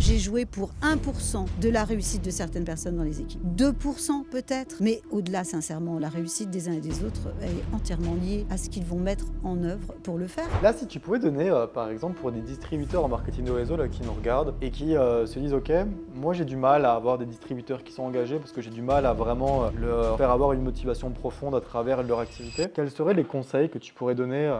J'ai joué pour 1% de la réussite de certaines personnes dans les équipes. 2% peut-être, mais au-delà, sincèrement, la réussite des uns et des autres est entièrement liée à ce qu'ils vont mettre en œuvre pour le faire. Là, si tu pouvais donner, par exemple, pour des distributeurs en marketing de réseau là, qui nous regardent et qui se disent « Ok, moi j'ai du mal à avoir des distributeurs qui sont engagés parce que j'ai du mal à vraiment leur faire avoir une motivation profonde à travers leur activité », quels seraient les conseils que tu pourrais donner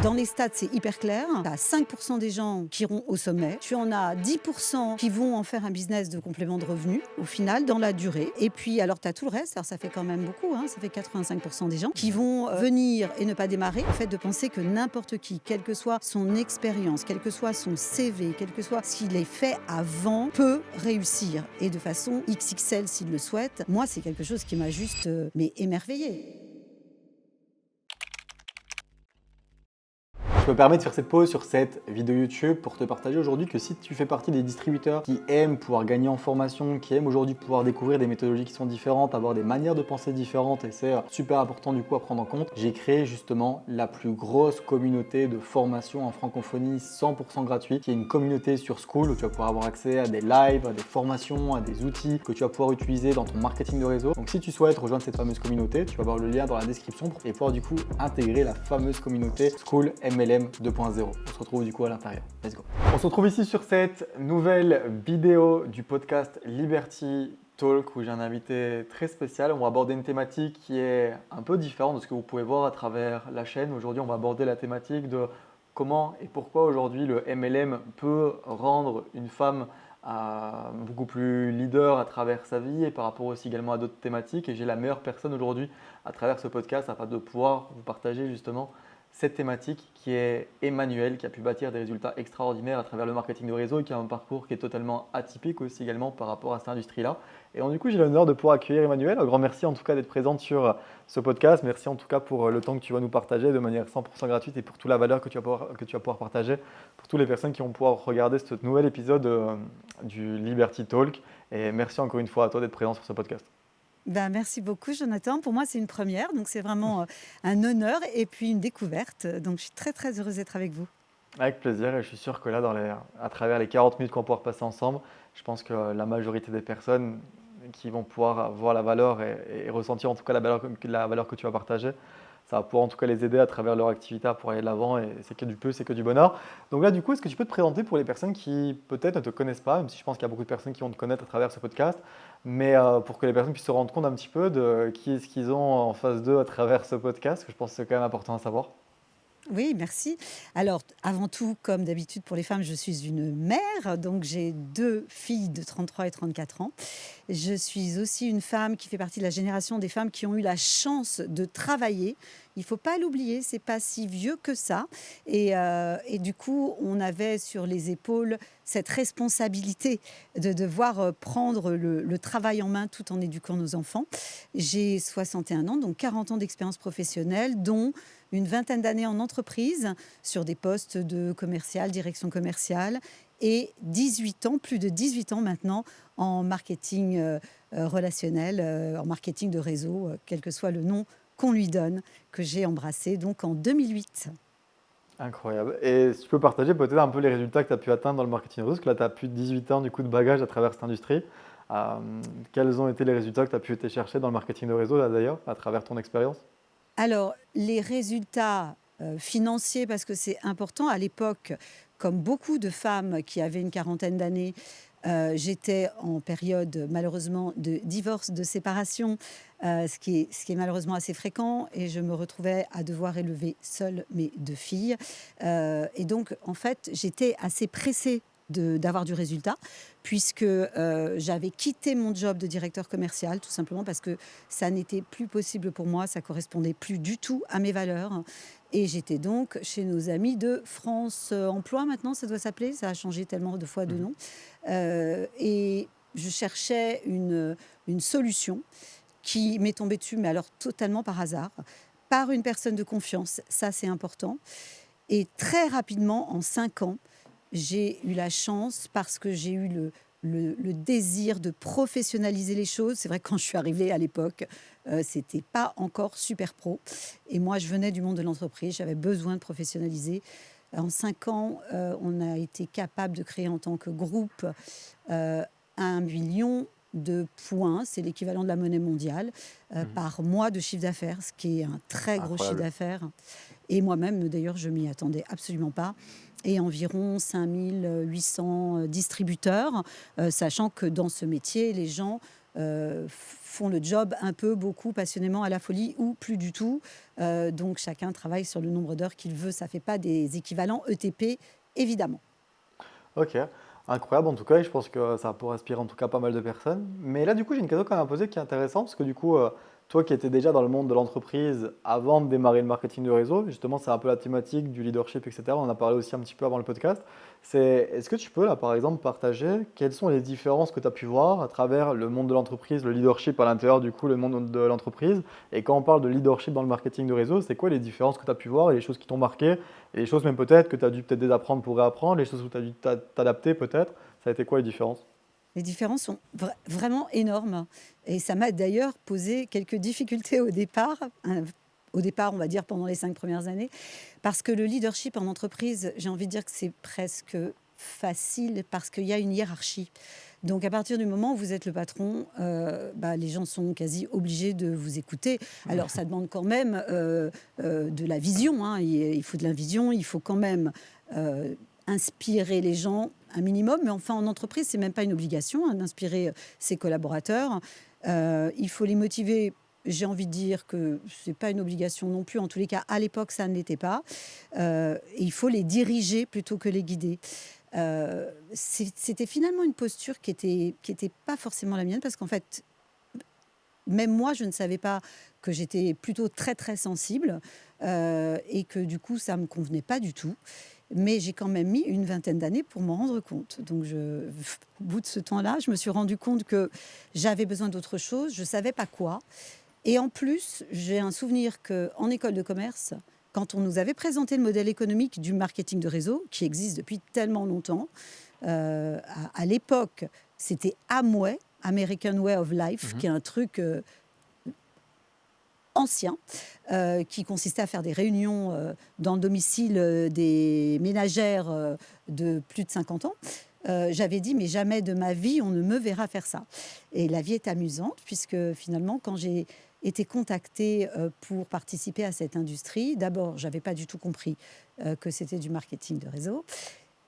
Dans les stats, c'est hyper clair. Tu as 5% des gens qui iront au sommet. Tu en as 10% qui vont en faire un business de complément de revenus, au final, dans la durée. Et puis, alors, tu as tout le reste. Alors, ça fait quand même beaucoup. Ça fait 85% des gens qui vont venir et ne pas démarrer. Le fait de penser que n'importe qui, quelle que soit son expérience, quel que soit son CV, quel que soit ce qu'il ait fait avant, peut réussir. Et de façon XXL s'il le souhaite. Moi, c'est quelque chose qui m'a juste émerveillée. Je me permets de faire cette pause sur cette vidéo YouTube pour te partager aujourd'hui que si tu fais partie des distributeurs qui aiment pouvoir gagner en formation, qui aiment aujourd'hui pouvoir découvrir des méthodologies qui sont différentes, avoir des manières de penser différentes, et c'est super important du coup à prendre en compte, j'ai créé justement la plus grosse communauté de formation en francophonie 100% gratuite, qui est une communauté sur Skool où tu vas pouvoir avoir accès à des lives, à des formations, à des outils que tu vas pouvoir utiliser dans ton marketing de réseau. Donc si tu souhaites rejoindre cette fameuse communauté, tu vas voir le lien dans la description et pouvoir du coup intégrer la fameuse communauté Skool MLM 2.0. On se retrouve du coup à l'intérieur. Let's go. On se retrouve ici sur cette nouvelle vidéo du podcast Liberty Talk où j'ai un invité très spécial. On va aborder une thématique qui est un peu différente de ce que vous pouvez voir à travers la chaîne. Aujourd'hui, on va aborder la thématique de comment et pourquoi aujourd'hui le MLM peut rendre une femme beaucoup plus leader à travers sa vie et par rapport aussi également à d'autres thématiques. Et j'ai la meilleure personne aujourd'hui à travers ce podcast afin de pouvoir vous partager justement cette thématique qui est Emmanuel, qui a pu bâtir des résultats extraordinaires à travers le marketing de réseau et qui a un parcours qui est totalement atypique aussi également par rapport à cette industrie-là. Et donc, du coup, j'ai l'honneur de pouvoir accueillir Emmanuel. Un grand merci en tout cas d'être présente sur ce podcast. Merci en tout cas pour le temps que tu vas nous partager de manière 100% gratuite et pour toute la valeur que tu vas pouvoir partager pour toutes les personnes qui vont pouvoir regarder ce nouvel épisode du Liberty Talk. Et merci encore une fois à toi d'être présent sur ce podcast. Merci beaucoup, Jonathan. Pour moi, c'est une première, donc c'est vraiment un honneur et puis une découverte. Donc, je suis très, très heureuse d'être avec vous. Avec plaisir, et je suis sûr que là, à travers les 40 minutes qu'on va pouvoir passer ensemble, je pense que la majorité des personnes qui vont pouvoir voir la valeur et ressentir en tout cas la valeur que tu vas partager, ça va pouvoir en tout cas les aider à travers leur activité pour aller de l'avant, et c'est que du plus, c'est que du bonheur. Donc là, du coup, est-ce que tu peux te présenter pour les personnes qui peut-être ne te connaissent pas, même si je pense qu'il y a beaucoup de personnes qui vont te connaître à travers ce podcast, mais pour que les personnes puissent se rendre compte un petit peu de qui est-ce qu'ils ont en face d'eux à travers ce podcast, que je pense que c'est quand même important à savoir. Oui, merci. Alors, avant tout, comme d'habitude pour les femmes, je suis une mère, donc j'ai 2 filles de 33 et 34 ans. Je suis aussi une femme qui fait partie de la génération des femmes qui ont eu la chance de travailler. Il ne faut pas l'oublier, c'est pas si vieux que ça. Et du coup, on avait sur les épaules cette responsabilité de devoir prendre le travail en main tout en éduquant nos enfants. J'ai 61 ans, donc 40 ans d'expérience professionnelle, dont une vingtaine d'années en entreprise, sur des postes de commercial, direction commerciale, et 18 ans, plus de 18 ans maintenant, en marketing relationnel, en marketing de réseau, quel que soit le nom qu'on lui donne, que j'ai embrassé donc en 2008. Incroyable. Et si tu peux partager peut-être un peu les résultats que tu as pu atteindre dans le marketing réseau, parce que là, tu as plus de 18 ans du coup de bagage à travers cette industrie. Quels ont été les résultats que tu as pu chercher dans le marketing de réseau, là d'ailleurs, à travers ton expérience? Alors, les résultats financiers, parce que c'est important, à l'époque, comme beaucoup de femmes qui avaient une quarantaine d'années, j'étais en période malheureusement de divorce, de séparation, ce qui est malheureusement assez fréquent, et je me retrouvais à devoir élever seule mes 2 filles. Et donc, en fait, j'étais assez pressée d'avoir du résultat, puisque j'avais quitté mon job de directeur commercial, tout simplement parce que ça n'était plus possible pour moi, ça correspondait plus du tout à mes valeurs. Et j'étais donc chez nos amis de France Emploi, maintenant ça doit s'appeler, ça a changé tellement de fois de nom. Et je cherchais une solution qui m'est tombée dessus, mais alors totalement par hasard, par une personne de confiance, ça c'est important. Et très rapidement, en 5 ans, j'ai eu la chance, parce que j'ai eu le désir de professionnaliser les choses. C'est vrai que quand je suis arrivée à l'époque, c'était pas encore super pro. Et moi, je venais du monde de l'entreprise, j'avais besoin de professionnaliser En 5 ans, on a été capable de créer en tant que groupe 1 million de points, c'est l'équivalent de la monnaie mondiale, Mhm. par mois de chiffre d'affaires, ce qui est un très gros chiffre Incroyable. d'affaires. Et moi-même, d'ailleurs, je m'y attendais absolument pas. Et environ 5 800 distributeurs, sachant que dans ce métier, les gens font le job un peu, beaucoup, passionnément, à la folie ou plus du tout. Donc chacun travaille sur le nombre d'heures qu'il veut. Ça ne fait pas des équivalents ETP, évidemment. Ok, incroyable en tout cas, et je pense que ça pourrait inspirer en tout cas pas mal de personnes. Mais là, du coup, j'ai une question quand même à poser qui est intéressante, parce que du coup, toi qui étais déjà dans le monde de l'entreprise avant de démarrer le marketing de réseau, justement, c'est un peu la thématique du leadership, etc. On en a parlé aussi un petit peu avant le podcast. Est-ce que tu peux, là, par exemple, partager quelles sont les différences que tu as pu voir à travers le monde de l'entreprise, le leadership à l'intérieur, du coup, le monde de l'entreprise, et quand on parle de leadership dans le marketing de réseau, c'est quoi les différences que tu as pu voir et les choses qui t'ont marqué? Et les choses même peut-être que tu as dû peut-être désapprendre pour réapprendre, les choses où tu as dû t'adapter peut-être, ça a été quoi les différences? Les différences sont vraiment énormes. Et ça m'a d'ailleurs posé quelques difficultés au départ. Au départ, on va dire pendant les 5 premières années, parce que le leadership en entreprise, j'ai envie de dire que c'est presque facile parce qu'il y a une hiérarchie. Donc à partir du moment où vous êtes le patron, les gens sont quasi obligés de vous écouter. Alors ça demande quand même de la vision, hein. Il faut de la vision, il faut quand même euh, inspirer les gens un minimum, mais enfin en entreprise, c'est même pas une obligation, hein, d'inspirer ses collaborateurs. Il faut les motiver. J'ai envie de dire que c'est pas une obligation non plus. En tous les cas, à l'époque, ça ne l'était pas. Et il faut les diriger plutôt que les guider. C'était finalement une posture qui était pas forcément la mienne parce qu'en fait, même moi, je ne savais pas que j'étais plutôt très très sensible et que du coup, ça me convenait pas du tout. Mais j'ai quand même mis une vingtaine d'années pour m'en rendre compte. Donc, au bout de ce temps-là, je me suis rendu compte que j'avais besoin d'autre chose. Je savais pas quoi. Et en plus, j'ai un souvenir qu'en école de commerce, quand on nous avait présenté le modèle économique du marketing de réseau, qui existe depuis tellement longtemps, à l'époque, c'était Amway, American Way of Life, Mhm. qui est un truc ancien, qui consistait à faire des réunions dans le domicile des ménagères de plus de 50 ans. J'avais dit, mais jamais de ma vie, on ne me verra faire ça. Et la vie est amusante, puisque finalement, quand j'ai été contactée pour participer à cette industrie, d'abord, je n'avais pas du tout compris que c'était du marketing de réseau.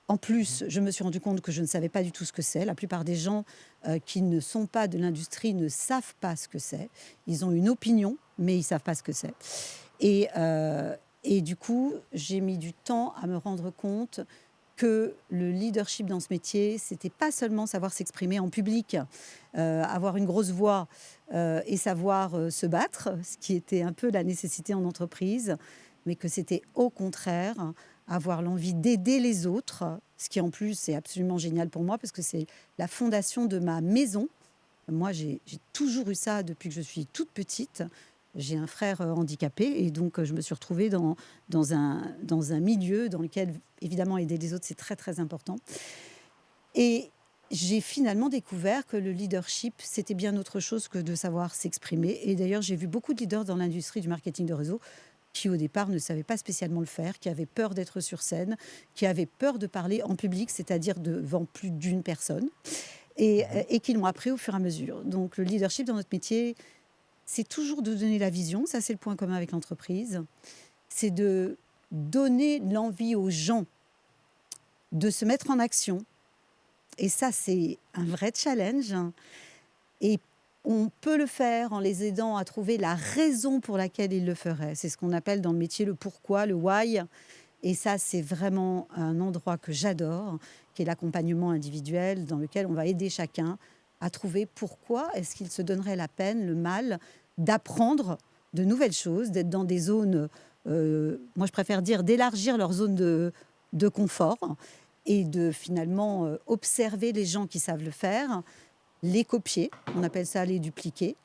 En plus, je me suis rendu compte que je ne savais pas du tout ce que c'est. La plupart des gens qui ne sont pas de l'industrie ne savent pas ce que c'est. Ils ont une opinion, mais ils ne savent pas ce que c'est. Et, euh, et du coup, j'ai mis du temps à me rendre compte que le leadership dans ce métier, c'était pas seulement savoir s'exprimer en public, avoir une grosse voix et savoir se battre, ce qui était un peu la nécessité en entreprise, mais que c'était au contraire avoir l'envie d'aider les autres, ce qui en plus est absolument génial pour moi parce que c'est la fondation de ma maison. Moi, j'ai toujours eu ça depuis que je suis toute petite. J'ai un frère handicapé et donc je me suis retrouvée dans un milieu dans lequel, évidemment, aider les autres, c'est très, très important. Et j'ai finalement découvert que le leadership, c'était bien autre chose que de savoir s'exprimer. Et d'ailleurs, j'ai vu beaucoup de leaders dans l'industrie du marketing de réseau qui, au départ, ne savaient pas spécialement le faire, qui avaient peur d'être sur scène, qui avaient peur de parler en public, c'est-à-dire devant plus d'une personne, Mhm. et qui l'ont appris au fur et à mesure. Donc, le leadership dans notre métier, c'est toujours de donner la vision. Ça, c'est le point commun avec l'entreprise. C'est de donner l'envie aux gens de se mettre en action. Et ça, c'est un vrai challenge. Et on peut le faire en les aidant à trouver la raison pour laquelle ils le feraient. C'est ce qu'on appelle dans le métier le pourquoi, le why. Et ça, c'est vraiment un endroit que j'adore, qui est l'accompagnement individuel, dans lequel on va aider chacun à trouver pourquoi est-ce qu'il se donnerait la peine, le mal, d'apprendre de nouvelles choses, d'être dans des zones, moi je préfère dire d'élargir leur zone de confort et de finalement observer les gens qui savent le faire, les copier, on appelle ça les dupliquer,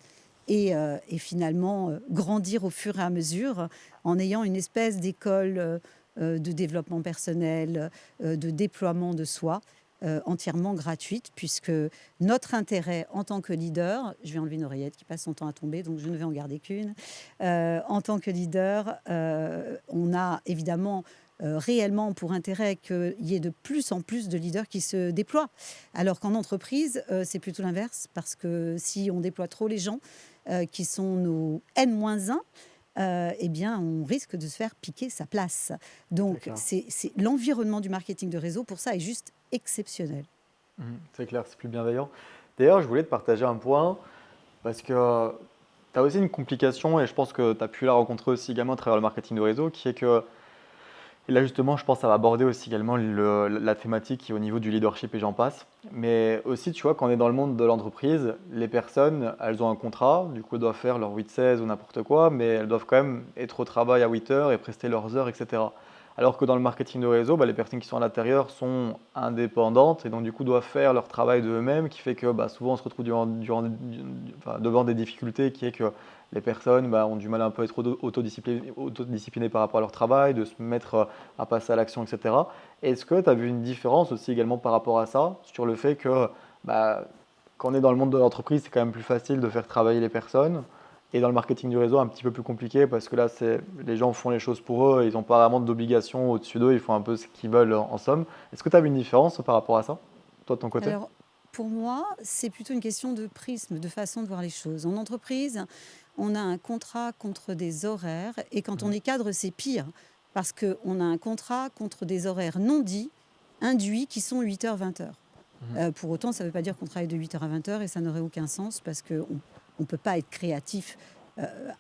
et finalement grandir au fur et à mesure en ayant une espèce d'école de développement personnel, de déploiement de soi, entièrement gratuite, puisque notre intérêt en tant que leader, je vais enlever une oreillette qui passe son temps à tomber, donc je ne vais en garder qu'une, en tant que leader, on a évidemment réellement pour intérêt qu'il y ait de plus en plus de leaders qui se déploient. Alors qu'en entreprise, c'est plutôt l'inverse, parce que si on déploie trop les gens, qui sont nos N-1, eh bien, on risque de se faire piquer sa place. C'est Donc, clair. c'est l'environnement du marketing de réseau, pour ça, est juste exceptionnel. C'est clair, c'est plus bienveillant. D'ailleurs, je voulais te partager un point parce que tu as aussi une complication et je pense que tu as pu la rencontrer aussi également à travers le marketing de réseau qui est que, et là justement, je pense que ça va aborder aussi également la thématique qui est au niveau du leadership et j'en passe. Mais aussi, tu vois, quand on est dans le monde de l'entreprise, les personnes, elles ont un contrat, du coup, elles doivent faire leur 8-16 ou n'importe quoi, mais elles doivent quand même être au travail à 8 heures et prester leurs heures, etc. Alors que dans le marketing de réseau, bah, les personnes qui sont à l'intérieur sont indépendantes et donc du coup doivent faire leur travail d'eux-mêmes, qui fait que bah, souvent on se retrouve enfin, devant des difficultés, qui est que les personnes bah, ont du mal à un peu être autodisciplinées par rapport à leur travail, de se mettre à passer à l'action, etc. Est-ce que tu as vu une différence aussi également par rapport à ça, sur le fait que bah, quand on est dans le monde de l'entreprise, c'est quand même plus facile de faire travailler les personnes, et dans le marketing du réseau, un petit peu plus compliqué, parce que là, les gens font les choses pour eux, ils n'ont pas vraiment d'obligation au-dessus d'eux, ils font un peu ce qu'ils veulent en somme. Est-ce que tu as vu une différence par rapport à ça, toi de ton côté? Alors, pour moi, c'est plutôt une question de prisme, de façon de voir les choses. En entreprise, on a un contrat contre des horaires, et quand on Mhm. est cadre, c'est pire, parce qu'on a un contrat contre des horaires non dits, induits, qui sont 8h, 20h. Mhm. Pour autant, ça ne veut pas dire qu'on travaille de 8h à 20h, et ça n'aurait aucun sens, parce qu'on ne peut pas être créatif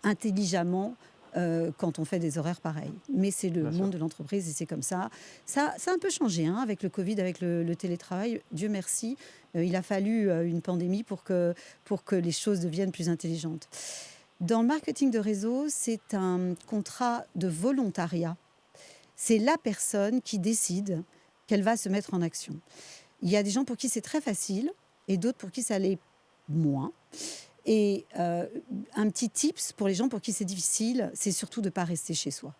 intelligemment quand on fait des horaires pareils. Mais c'est le Bien sûr. monde de l'entreprise, et c'est comme ça. Ça a un peu changé hein, avec le Covid, avec le télétravail. Dieu merci, il a fallu une pandémie pour que les choses deviennent plus intelligentes. Dans le marketing de réseau, c'est un contrat de volontariat. C'est la personne qui décide qu'elle va se mettre en action. Il y a des gens pour qui c'est très facile et d'autres pour qui ça l'est moins. Et un petit tips pour les gens pour qui c'est difficile, c'est surtout de ne pas rester chez soi.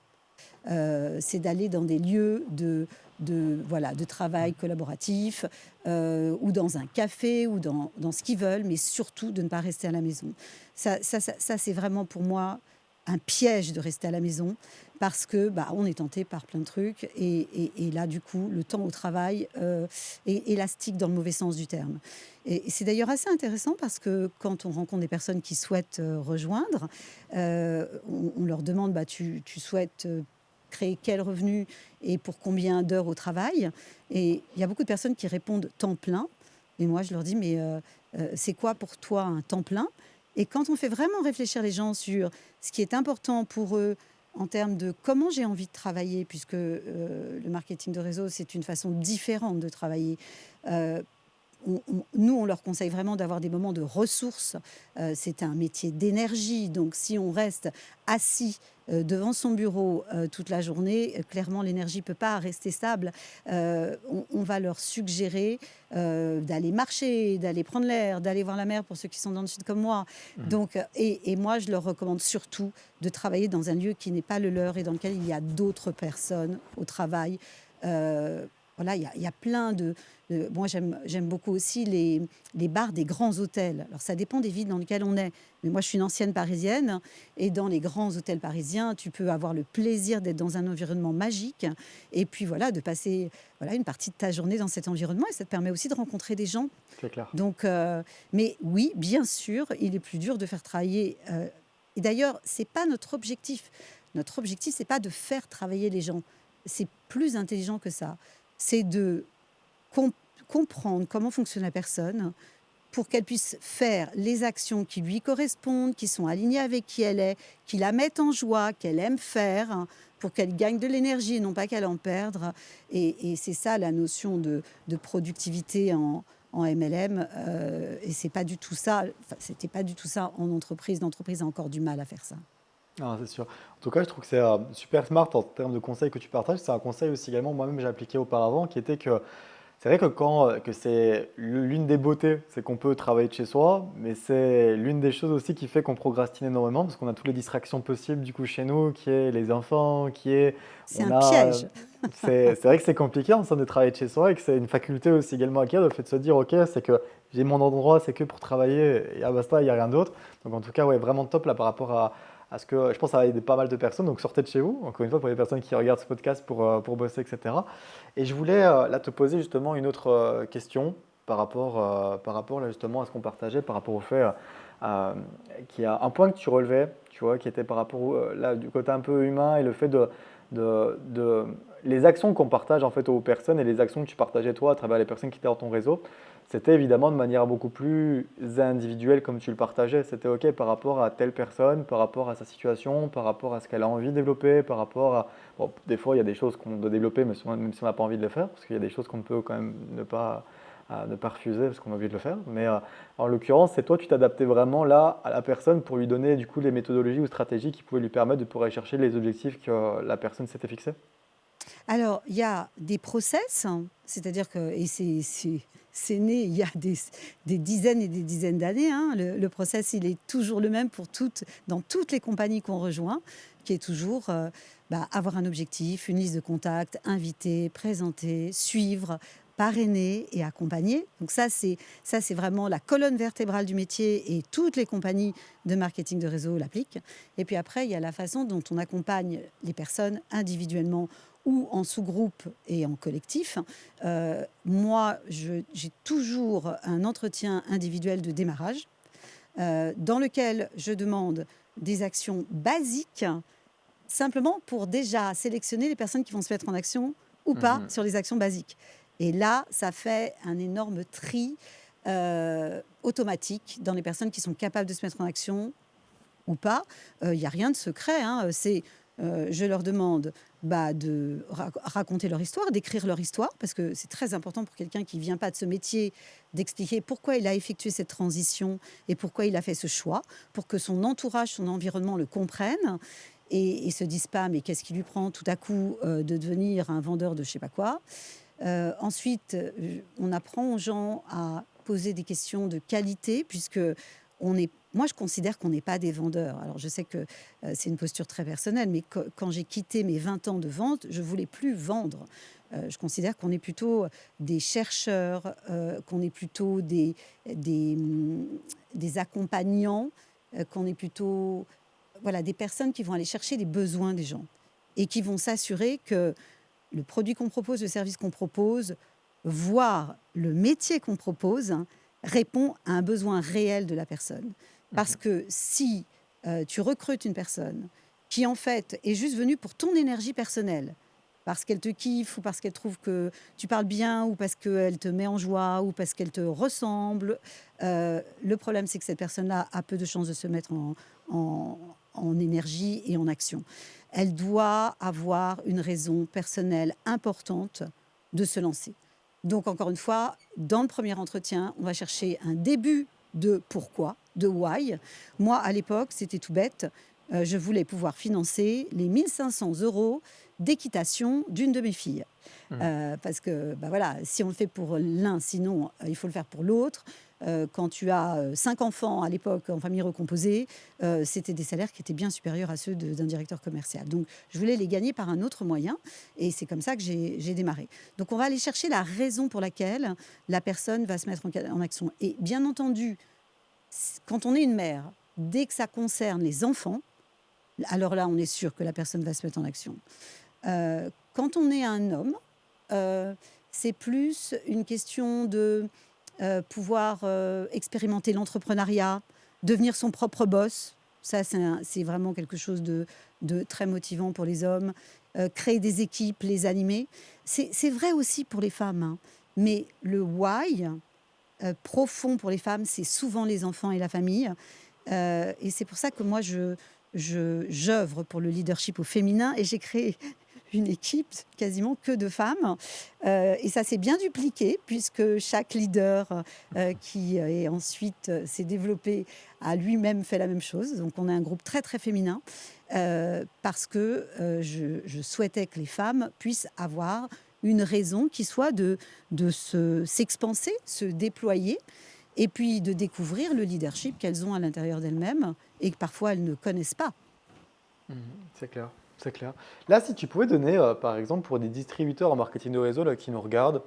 C'est d'aller dans des lieux voilà, de travail collaboratif, ou dans un café, ou dans ce qu'ils veulent, mais surtout de ne pas rester à la maison. Ça, c'est vraiment pour moi un piège de rester à la maison, parce que bah, on est tenté par plein de trucs, et là, du coup, le temps au travail est élastique dans le mauvais sens du terme. Et c'est d'ailleurs assez intéressant, parce que quand on rencontre des personnes qui souhaitent rejoindre, on leur demande bah, tu souhaites créer quel revenu et pour combien d'heures au travail. Et il y a beaucoup de personnes qui répondent temps plein. Et moi, je leur dis, mais c'est quoi pour toi un temps plein? Et quand on fait vraiment réfléchir les gens sur ce qui est important pour eux en termes de comment j'ai envie de travailler, puisque le marketing de réseau, c'est une façon différente de travailler. Euh, Nous, on leur conseille vraiment d'avoir des moments de ressources. C'est un métier d'énergie. Donc, si on reste assis devant son bureau toute la journée, clairement, l'énergie ne peut pas rester stable. On va leur suggérer d'aller marcher, d'aller prendre l'air, d'aller voir la mer pour ceux qui sont dans le sud comme moi. Mhm. Donc, et moi, je leur recommande surtout de travailler dans un lieu qui n'est pas le leur et dans lequel il y a d'autres personnes au travail. Voilà, il y a plein moi, j'aime beaucoup aussi les bars des grands hôtels. Alors, ça dépend des villes dans lesquelles on est. Mais moi, je suis une ancienne parisienne. Et dans les grands hôtels parisiens, tu peux avoir le plaisir d'être dans un environnement magique. Et puis, voilà, de passer voilà, une partie de ta journée dans cet environnement. Et ça te permet aussi de rencontrer des gens. C'est clair. Donc, mais oui, bien sûr, il est plus dur de faire travailler. Et d'ailleurs, ce n'est pas notre objectif. Notre objectif, ce n'est pas de faire travailler les gens. C'est plus intelligent que ça. C'est de comprendre comment fonctionne la personne pour qu'elle puisse faire les actions qui lui correspondent, qui sont alignées avec qui elle est, qui la mettent en joie, qu'elle aime faire, hein, pour qu'elle gagne de l'énergie et non pas qu'elle en perde. Et c'est ça la notion de productivité en MLM. Et c'est pas du tout ça. Enfin, c'était pas du tout ça en entreprise. L'entreprise a encore du mal à faire ça. Ah, c'est sûr. En tout cas, je trouve que c'est super smart en termes de conseils que tu partages. C'est un conseil aussi également, moi-même, j'ai appliqué auparavant, qui était que c'est vrai que que c'est l'une des beautés, c'est qu'on peut travailler de chez soi, mais c'est l'une des choses aussi qui fait qu'on procrastine énormément parce qu'on a toutes les distractions possibles du coup chez nous, qui est les enfants, qui est C'est on un a piège. c'est vrai que c'est compliqué en somme de travailler de chez soi et que c'est une faculté aussi également à acquérir, le fait de se dire ok, c'est que j'ai mon endroit, c'est que pour travailler et ah basta, il n'y a rien d'autre. Donc en tout cas, ouais, vraiment top là par rapport à ce que je pense que ça va aider pas mal de personnes. Donc sortez de chez vous, encore une fois, pour les personnes qui regardent ce podcast pour bosser, etc. Et je voulais là te poser justement une autre question par rapport là, justement à ce qu'on partageait, par rapport au fait euh, qu'il y a un point que tu relevais, tu vois, qui était par rapport là, du côté un peu humain et le fait de les actions qu'on partage en fait aux personnes et les actions que tu partageais toi à travers les personnes qui étaient dans ton réseau, c'était évidemment de manière beaucoup plus individuelle comme tu le partageais. C'était OK par rapport à telle personne, par rapport à sa situation, par rapport à ce qu'elle a envie de développer, par rapport à... Bon, des fois, il y a des choses qu'on doit développer, mais même si on n'a pas envie de le faire, parce qu'il y a des choses qu'on peut quand même ne pas refuser parce qu'on a envie de le faire. Mais en l'occurrence, c'est toi, tu t'adaptais vraiment là à la personne pour lui donner du coup les méthodologies ou stratégies qui pouvaient lui permettre de pouvoir aller chercher les objectifs que la personne s'était fixés. Alors, il y a des process, hein, c'est-à-dire que, et c'est né il y a des dizaines et des dizaines d'années, hein, le process, il est toujours le même dans toutes les compagnies qu'on rejoint, qui est toujours avoir un objectif, une liste de contacts, inviter, présenter, suivre, parrainer et accompagner. Donc ça, c'est vraiment la colonne vertébrale du métier et toutes les compagnies de marketing de réseau l'appliquent. Et puis après, il y a la façon dont on accompagne les personnes individuellement ou en sous-groupe et en collectif. Moi, j'ai toujours un entretien individuel de démarrage dans lequel je demande des actions basiques, simplement pour déjà sélectionner les personnes qui vont se mettre en action ou pas sur les actions basiques. Et là, ça fait un énorme tri automatique dans les personnes qui sont capables de se mettre en action ou pas. Il n'y a rien de secret, hein. Je leur demande de raconter leur histoire, d'écrire leur histoire, parce que c'est très important pour quelqu'un qui ne vient pas de ce métier d'expliquer pourquoi il a effectué cette transition et pourquoi il a fait ce choix, pour que son entourage, son environnement le comprenne et se disent pas mais qu'est-ce qui lui prend tout à coup de devenir un vendeur de je sais pas quoi. Ensuite, on apprend aux gens à poser des questions de qualité, puisque moi, je considère qu'on n'est pas des vendeurs. Alors, je sais que c'est une posture très personnelle, mais quand j'ai quitté mes 20 ans de vente, je voulais plus vendre. Je considère qu'on est plutôt des chercheurs, qu'on est plutôt des, hum, des accompagnants, qu'on est plutôt des personnes qui vont aller chercher les besoins des gens et qui vont s'assurer que le produit qu'on propose, le service qu'on propose, voire le métier qu'on propose, hein, répond à un besoin réel de la personne. Parce que si tu recrutes une personne qui, en fait, est juste venue pour ton énergie personnelle, parce qu'elle te kiffe, ou parce qu'elle trouve que tu parles bien, ou parce qu'elle te met en joie, ou parce qu'elle te ressemble, le problème, c'est que cette personne-là a peu de chances de se mettre en énergie et en action. Elle doit avoir une raison personnelle importante de se lancer. Donc, encore une fois, dans le premier entretien, on va chercher un début de pourquoi, de why. Moi, à l'époque, c'était tout bête. Je voulais pouvoir financer les 1500 € d'équitation d'une de mes filles. Parce que, si on le fait pour l'un, sinon, il faut le faire pour l'autre. Quand tu as 5 enfants à l'époque en famille recomposée, c'était des salaires qui étaient bien supérieurs à ceux d'un directeur commercial. Donc, je voulais les gagner par un autre moyen et c'est comme ça que j'ai démarré. Donc, on va aller chercher la raison pour laquelle la personne va se mettre en action. Et bien entendu, quand on est une mère, dès que ça concerne les enfants, alors là, on est sûr que la personne va se mettre en action. Quand on est un homme, c'est plus une question de pouvoir expérimenter l'entrepreneuriat, devenir son propre boss. Ça, c'est vraiment quelque chose de très motivant pour les hommes. Créer des équipes, les animer. C'est vrai aussi pour les femmes, hein. Mais le why profond pour les femmes, c'est souvent les enfants et la famille. Et c'est pour ça que moi, j'œuvre pour le leadership au féminin et j'ai créé une équipe quasiment que de femmes. Et ça s'est bien dupliqué puisque chaque leader qui est ensuite s'est développé a lui-même fait la même chose. Donc on est un groupe très très féminin parce que je souhaitais que les femmes puissent avoir une raison qui soit de s'expanser, se déployer et puis de découvrir le leadership qu'elles ont à l'intérieur d'elles-mêmes et que parfois elles ne connaissent pas. C'est clair, c'est clair. Là, si tu pouvais donner, par exemple, pour des distributeurs en marketing de réseau là, qui nous regardent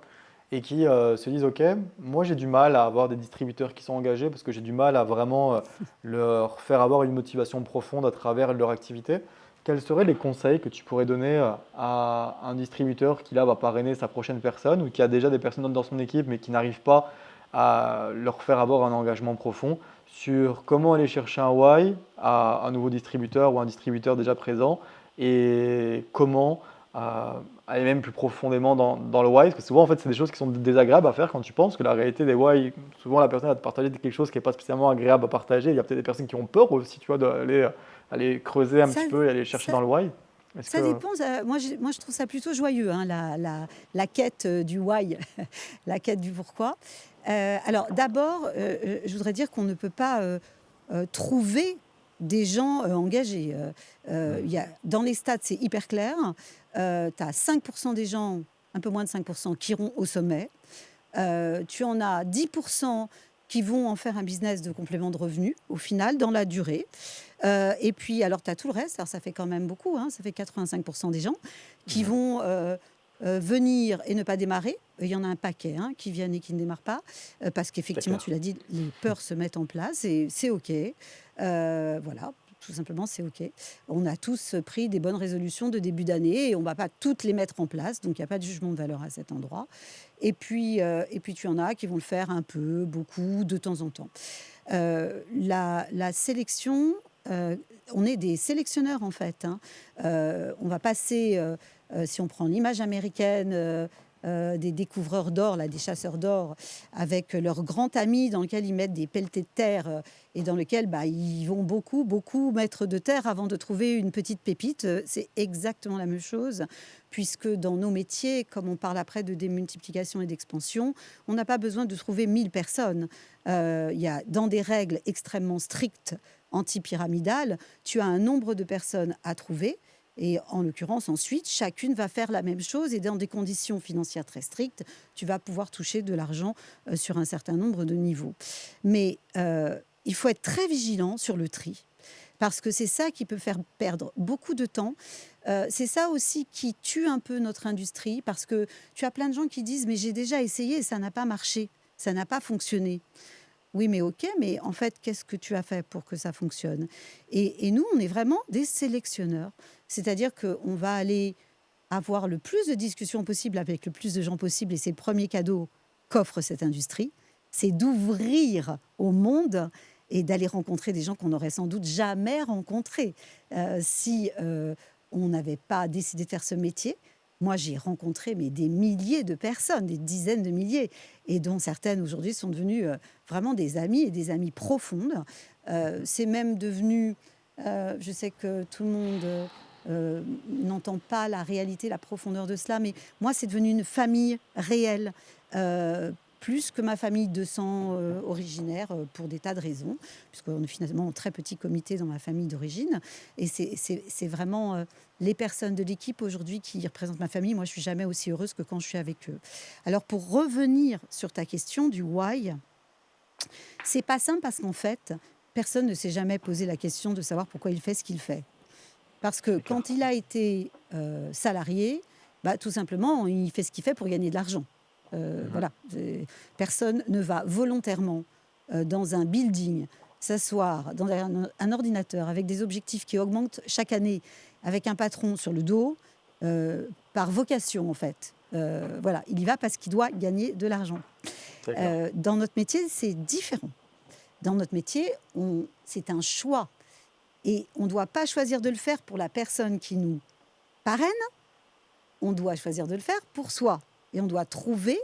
et qui se disent, OK, moi j'ai du mal à avoir des distributeurs qui sont engagés parce que j'ai du mal à vraiment leur faire avoir une motivation profonde à travers leur activité. Quels seraient les conseils que tu pourrais donner à un distributeur qui là va parrainer sa prochaine personne ou qui a déjà des personnes dans son équipe mais qui n'arrive pas à leur faire avoir un engagement profond sur comment aller chercher un why à un nouveau distributeur ou un distributeur déjà présent et comment aller même plus profondément dans le why, parce que souvent en fait c'est des choses qui sont désagréables à faire quand tu penses que la réalité des why, souvent la personne va te partager quelque chose qui n'est pas spécialement agréable à partager. Il y a peut-être des personnes qui ont peur aussi, tu vois, d'aller aller creuser un Ça, petit peu et aller chercher ça, dans le why. Est-ce ça que dépend. Moi, je trouve ça plutôt joyeux, hein, la quête du why, la quête du pourquoi. Alors, d'abord, je voudrais dire qu'on ne peut pas trouver des gens engagés. Dans les stats, c'est hyper clair. Tu as 5% des gens, un peu moins de 5%, qui iront au sommet. Tu en as 10% qui vont en faire un business de complément de revenus, au final, dans la durée. Et puis, alors, tu as tout le reste. Alors, ça fait quand même beaucoup, hein, ça fait 85% des gens qui vont venir et ne pas démarrer. Il y en a un paquet hein, qui viennent et qui ne démarrent pas, parce c'est qu'effectivement, clair. tu l'as dit, les peurs se mettent en place et c'est OK. Voilà, tout simplement, c'est OK. On a tous pris des bonnes résolutions de début d'année et on ne va pas toutes les mettre en place, donc il n'y a pas de jugement de valeur à cet endroit. Et puis tu en as qui vont le faire un peu, beaucoup, de temps en temps. La sélection, on est des sélectionneurs en fait, hein. On va passer, si on prend l'image américaine, des découvreurs d'or, là, des chasseurs d'or, avec leur grand ami dans lequel ils mettent des pelletés de terre et dans lequel ils vont beaucoup, beaucoup mettre de terre avant de trouver une petite pépite. C'est exactement la même chose, puisque dans nos métiers, comme on parle après de démultiplication et d'expansion, on n'a pas besoin de trouver 1000 personnes. Il y a, dans des règles extrêmement strictes anti-pyramidales, tu as un nombre de personnes à trouver. Et en l'occurrence, ensuite, chacune va faire la même chose et dans des conditions financières très strictes, tu vas pouvoir toucher de l'argent sur un certain nombre de niveaux. Mais il faut être très vigilant sur le tri parce que c'est ça qui peut faire perdre beaucoup de temps. C'est ça aussi qui tue un peu notre industrie parce que tu as plein de gens qui disent « mais j'ai déjà essayé et ça n'a pas marché, ça n'a pas fonctionné ». Oui, mais OK, mais en fait, qu'est-ce que tu as fait pour que ça fonctionne? Et nous, on est vraiment des sélectionneurs. C'est-à-dire qu'on va aller avoir le plus de discussions possible avec le plus de gens possible, et c'est le premier cadeau qu'offre cette industrie, c'est d'ouvrir au monde et d'aller rencontrer des gens qu'on n'aurait sans doute jamais rencontrés si on n'avait pas décidé de faire ce métier. Moi, j'ai rencontré des milliers de personnes, des dizaines de milliers, et dont certaines aujourd'hui sont devenues vraiment des amies et des amies profondes. C'est même devenu, je sais que tout le monde n'entend pas la réalité, la profondeur de cela, mais moi, c'est devenu une famille réelle, plus que ma famille de sang originaire, pour des tas de raisons, puisqu'on est finalement un très petit comité dans ma famille d'origine. Et c'est vraiment les personnes de l'équipe aujourd'hui qui représentent ma famille. Moi, je suis jamais aussi heureuse que quand je suis avec eux. Alors, pour revenir sur ta question du why, c'est pas simple parce qu'en fait, personne ne s'est jamais posé la question de savoir pourquoi il fait ce qu'il fait. Parce que C'est clair. quand il a été salarié, tout simplement, il fait ce qu'il fait pour gagner de l'argent. Voilà. Personne ne va volontairement dans un building s'asseoir dans un ordinateur avec des objectifs qui augmentent chaque année, avec un patron sur le dos, par vocation en fait. Voilà, il y va parce qu'il doit gagner de l'argent. C'est clair. Dans notre métier, c'est différent. Dans notre métier, c'est un choix. Et on ne doit pas choisir de le faire pour la personne qui nous parraine, on doit choisir de le faire pour soi. Et on doit trouver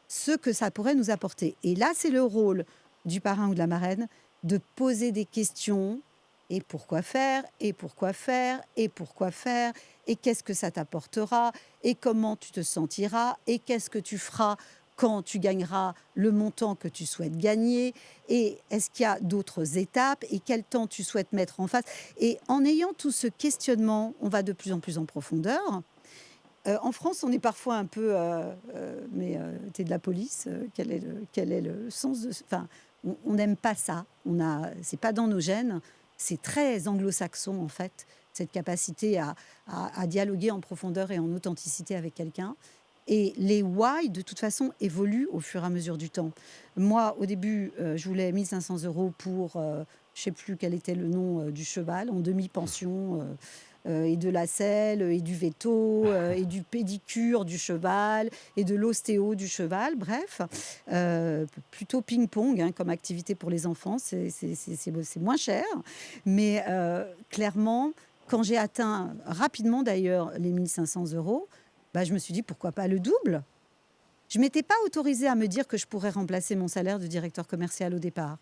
ce que ça pourrait nous apporter. Et là, c'est le rôle du parrain ou de la marraine de poser des questions. Et pourquoi faire? Et pourquoi faire? Et pourquoi faire? Et qu'est-ce que ça t'apportera? Et comment tu te sentiras? Et qu'est-ce que tu feras quand tu gagneras le montant que tu souhaites gagner? Et est-ce qu'il y a d'autres étapes? Et quel temps tu souhaites mettre en face? Et en ayant tout ce questionnement, on va de plus en plus en profondeur. En France, on est parfois un peu, mais t'es de la police, quel est le sens de... Enfin, on n'aime pas ça, c'est pas dans nos gènes, c'est très anglo-saxon en fait, cette capacité à dialoguer en profondeur et en authenticité avec quelqu'un. Et les why, de toute façon, évoluent au fur et à mesure du temps. Moi, au début, je voulais 1 500 € pour, je ne sais plus quel était le nom du cheval, en demi-pension, et de la selle, et du veto, et du pédicure du cheval, et de l'ostéo du cheval, bref. Plutôt ping-pong hein, comme activité pour les enfants, c'est moins cher. Mais clairement, quand j'ai atteint rapidement d'ailleurs les 1 500 €, bah, je me suis dit pourquoi pas le double. Je ne m'étais pas autorisée à me dire que je pourrais remplacer mon salaire de directeur commercial au départ.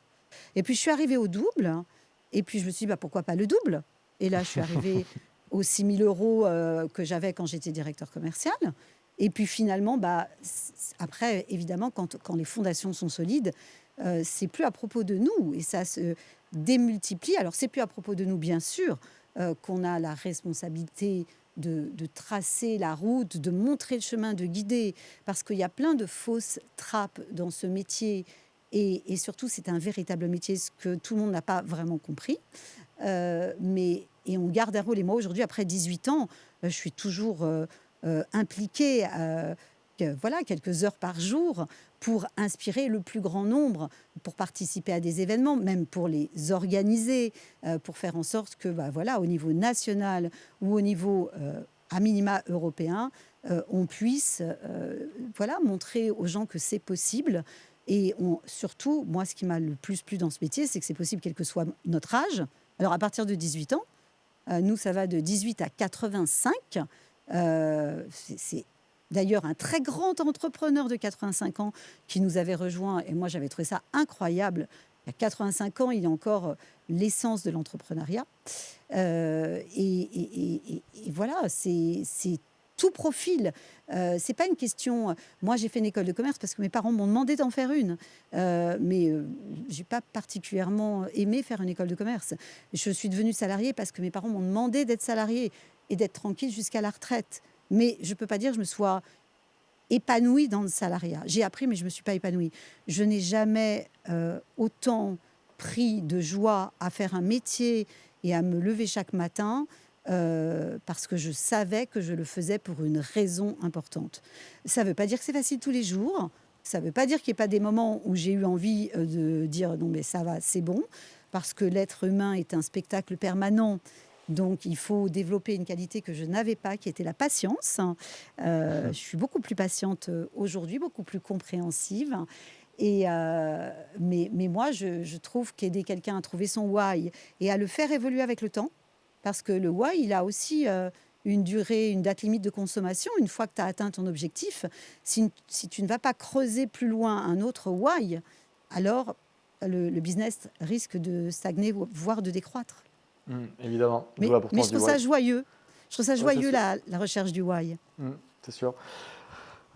Et puis je suis arrivée au double, et puis je me suis dit bah, pourquoi pas le double. Et là, je suis arrivée aux 6 000 € que j'avais quand j'étais directeur commercial. Et puis finalement, bah, après, évidemment, quand les fondations sont solides, c'est plus à propos de nous et ça se démultiplie. Alors, c'est plus à propos de nous, bien sûr, qu'on a la responsabilité de tracer la route, de montrer le chemin, de guider, parce qu'il y a plein de fausses trappes dans ce métier. Et surtout, c'est un véritable métier, ce que tout le monde n'a pas vraiment compris. Et on garde un rôle. Et moi, aujourd'hui, après 18 ans, je suis toujours impliquée, voilà, quelques heures par jour, pour inspirer le plus grand nombre, pour participer à des événements, même pour les organiser, pour faire en sorte que, bah, voilà, au niveau national ou au niveau à minima européen, on puisse voilà, montrer aux gens que c'est possible. Et surtout, moi, ce qui m'a le plus plu dans ce métier, c'est que c'est possible quel que soit notre âge. Alors, à partir de 18 ans, nous, ça va de 18 à 85. C'est d'ailleurs un très grand entrepreneur de 85 ans qui nous avait rejoint. Et moi, j'avais trouvé ça incroyable. Il y a 85 ans, il y a encore l'essence de l'entrepreneuriat. Et voilà, c'est tout profil. C'est pas une question. Moi, j'ai fait une école de commerce parce que mes parents m'ont demandé d'en faire une, mais j'ai pas particulièrement aimé faire une école de commerce. Je suis devenue salariée parce que mes parents m'ont demandé d'être salariée et d'être tranquille jusqu'à la retraite. Mais je peux pas dire que je me sois épanouie dans le salariat. J'ai appris, mais je me suis pas épanouie. Je n'ai jamais autant pris de joie à faire un métier et à me lever chaque matin parce que je savais que je le faisais pour une raison importante. Ça ne veut pas dire que c'est facile tous les jours. Ça ne veut pas dire qu'il n'y a pas des moments où j'ai eu envie de dire non mais ça va, c'est bon, parce que l'être humain est un spectacle permanent. Donc, il faut développer une qualité que je n'avais pas, qui était la patience. Je suis beaucoup plus patiente aujourd'hui, beaucoup plus compréhensive. Mais moi, je trouve qu'aider quelqu'un à trouver son why et à le faire évoluer avec le temps, parce que le why, il a aussi une durée, une date limite de consommation. Une fois que tu as atteint ton objectif, si tu ne vas pas creuser plus loin un autre why, alors le business risque de stagner, voire de décroître. Évidemment. Mais je trouve ça joyeux. Je trouve ça joyeux, la recherche du why. C'est sûr.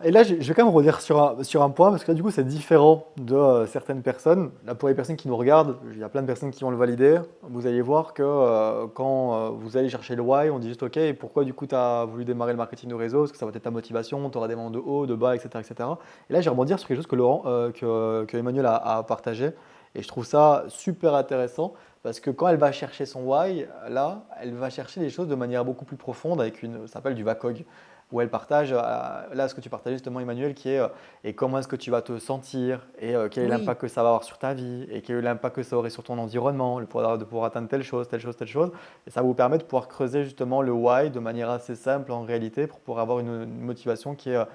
Et là, je vais quand même revenir sur un point, parce que là, du coup, c'est différent de certaines personnes. Là, pour les personnes qui nous regardent, il y a plein de personnes qui vont le valider. Vous allez voir que quand vous allez chercher le why, on dit juste OK, et pourquoi du coup tu as voulu démarrer le marketing de réseau? Parce que ça va être ta motivation, tu auras des moments de haut, de bas, etc. etc. Et là, je vais rebondir sur quelque chose que Emmanuel a partagé. Et je trouve ça super intéressant, parce que quand elle va chercher son why, là, elle va chercher des choses de manière beaucoup plus profonde, ça s'appelle du VACOG, où elle partage, là ce que tu partageais justement Emmanuel, qui est et comment est-ce que tu vas te sentir, et quel est l'impact que ça va avoir sur ta vie, et quel est l'impact que ça aurait sur ton environnement, de pouvoir atteindre telle chose, telle chose, telle chose. Et ça vous permet de pouvoir creuser justement le why de manière assez simple en réalité, pour pouvoir avoir une motivation qui est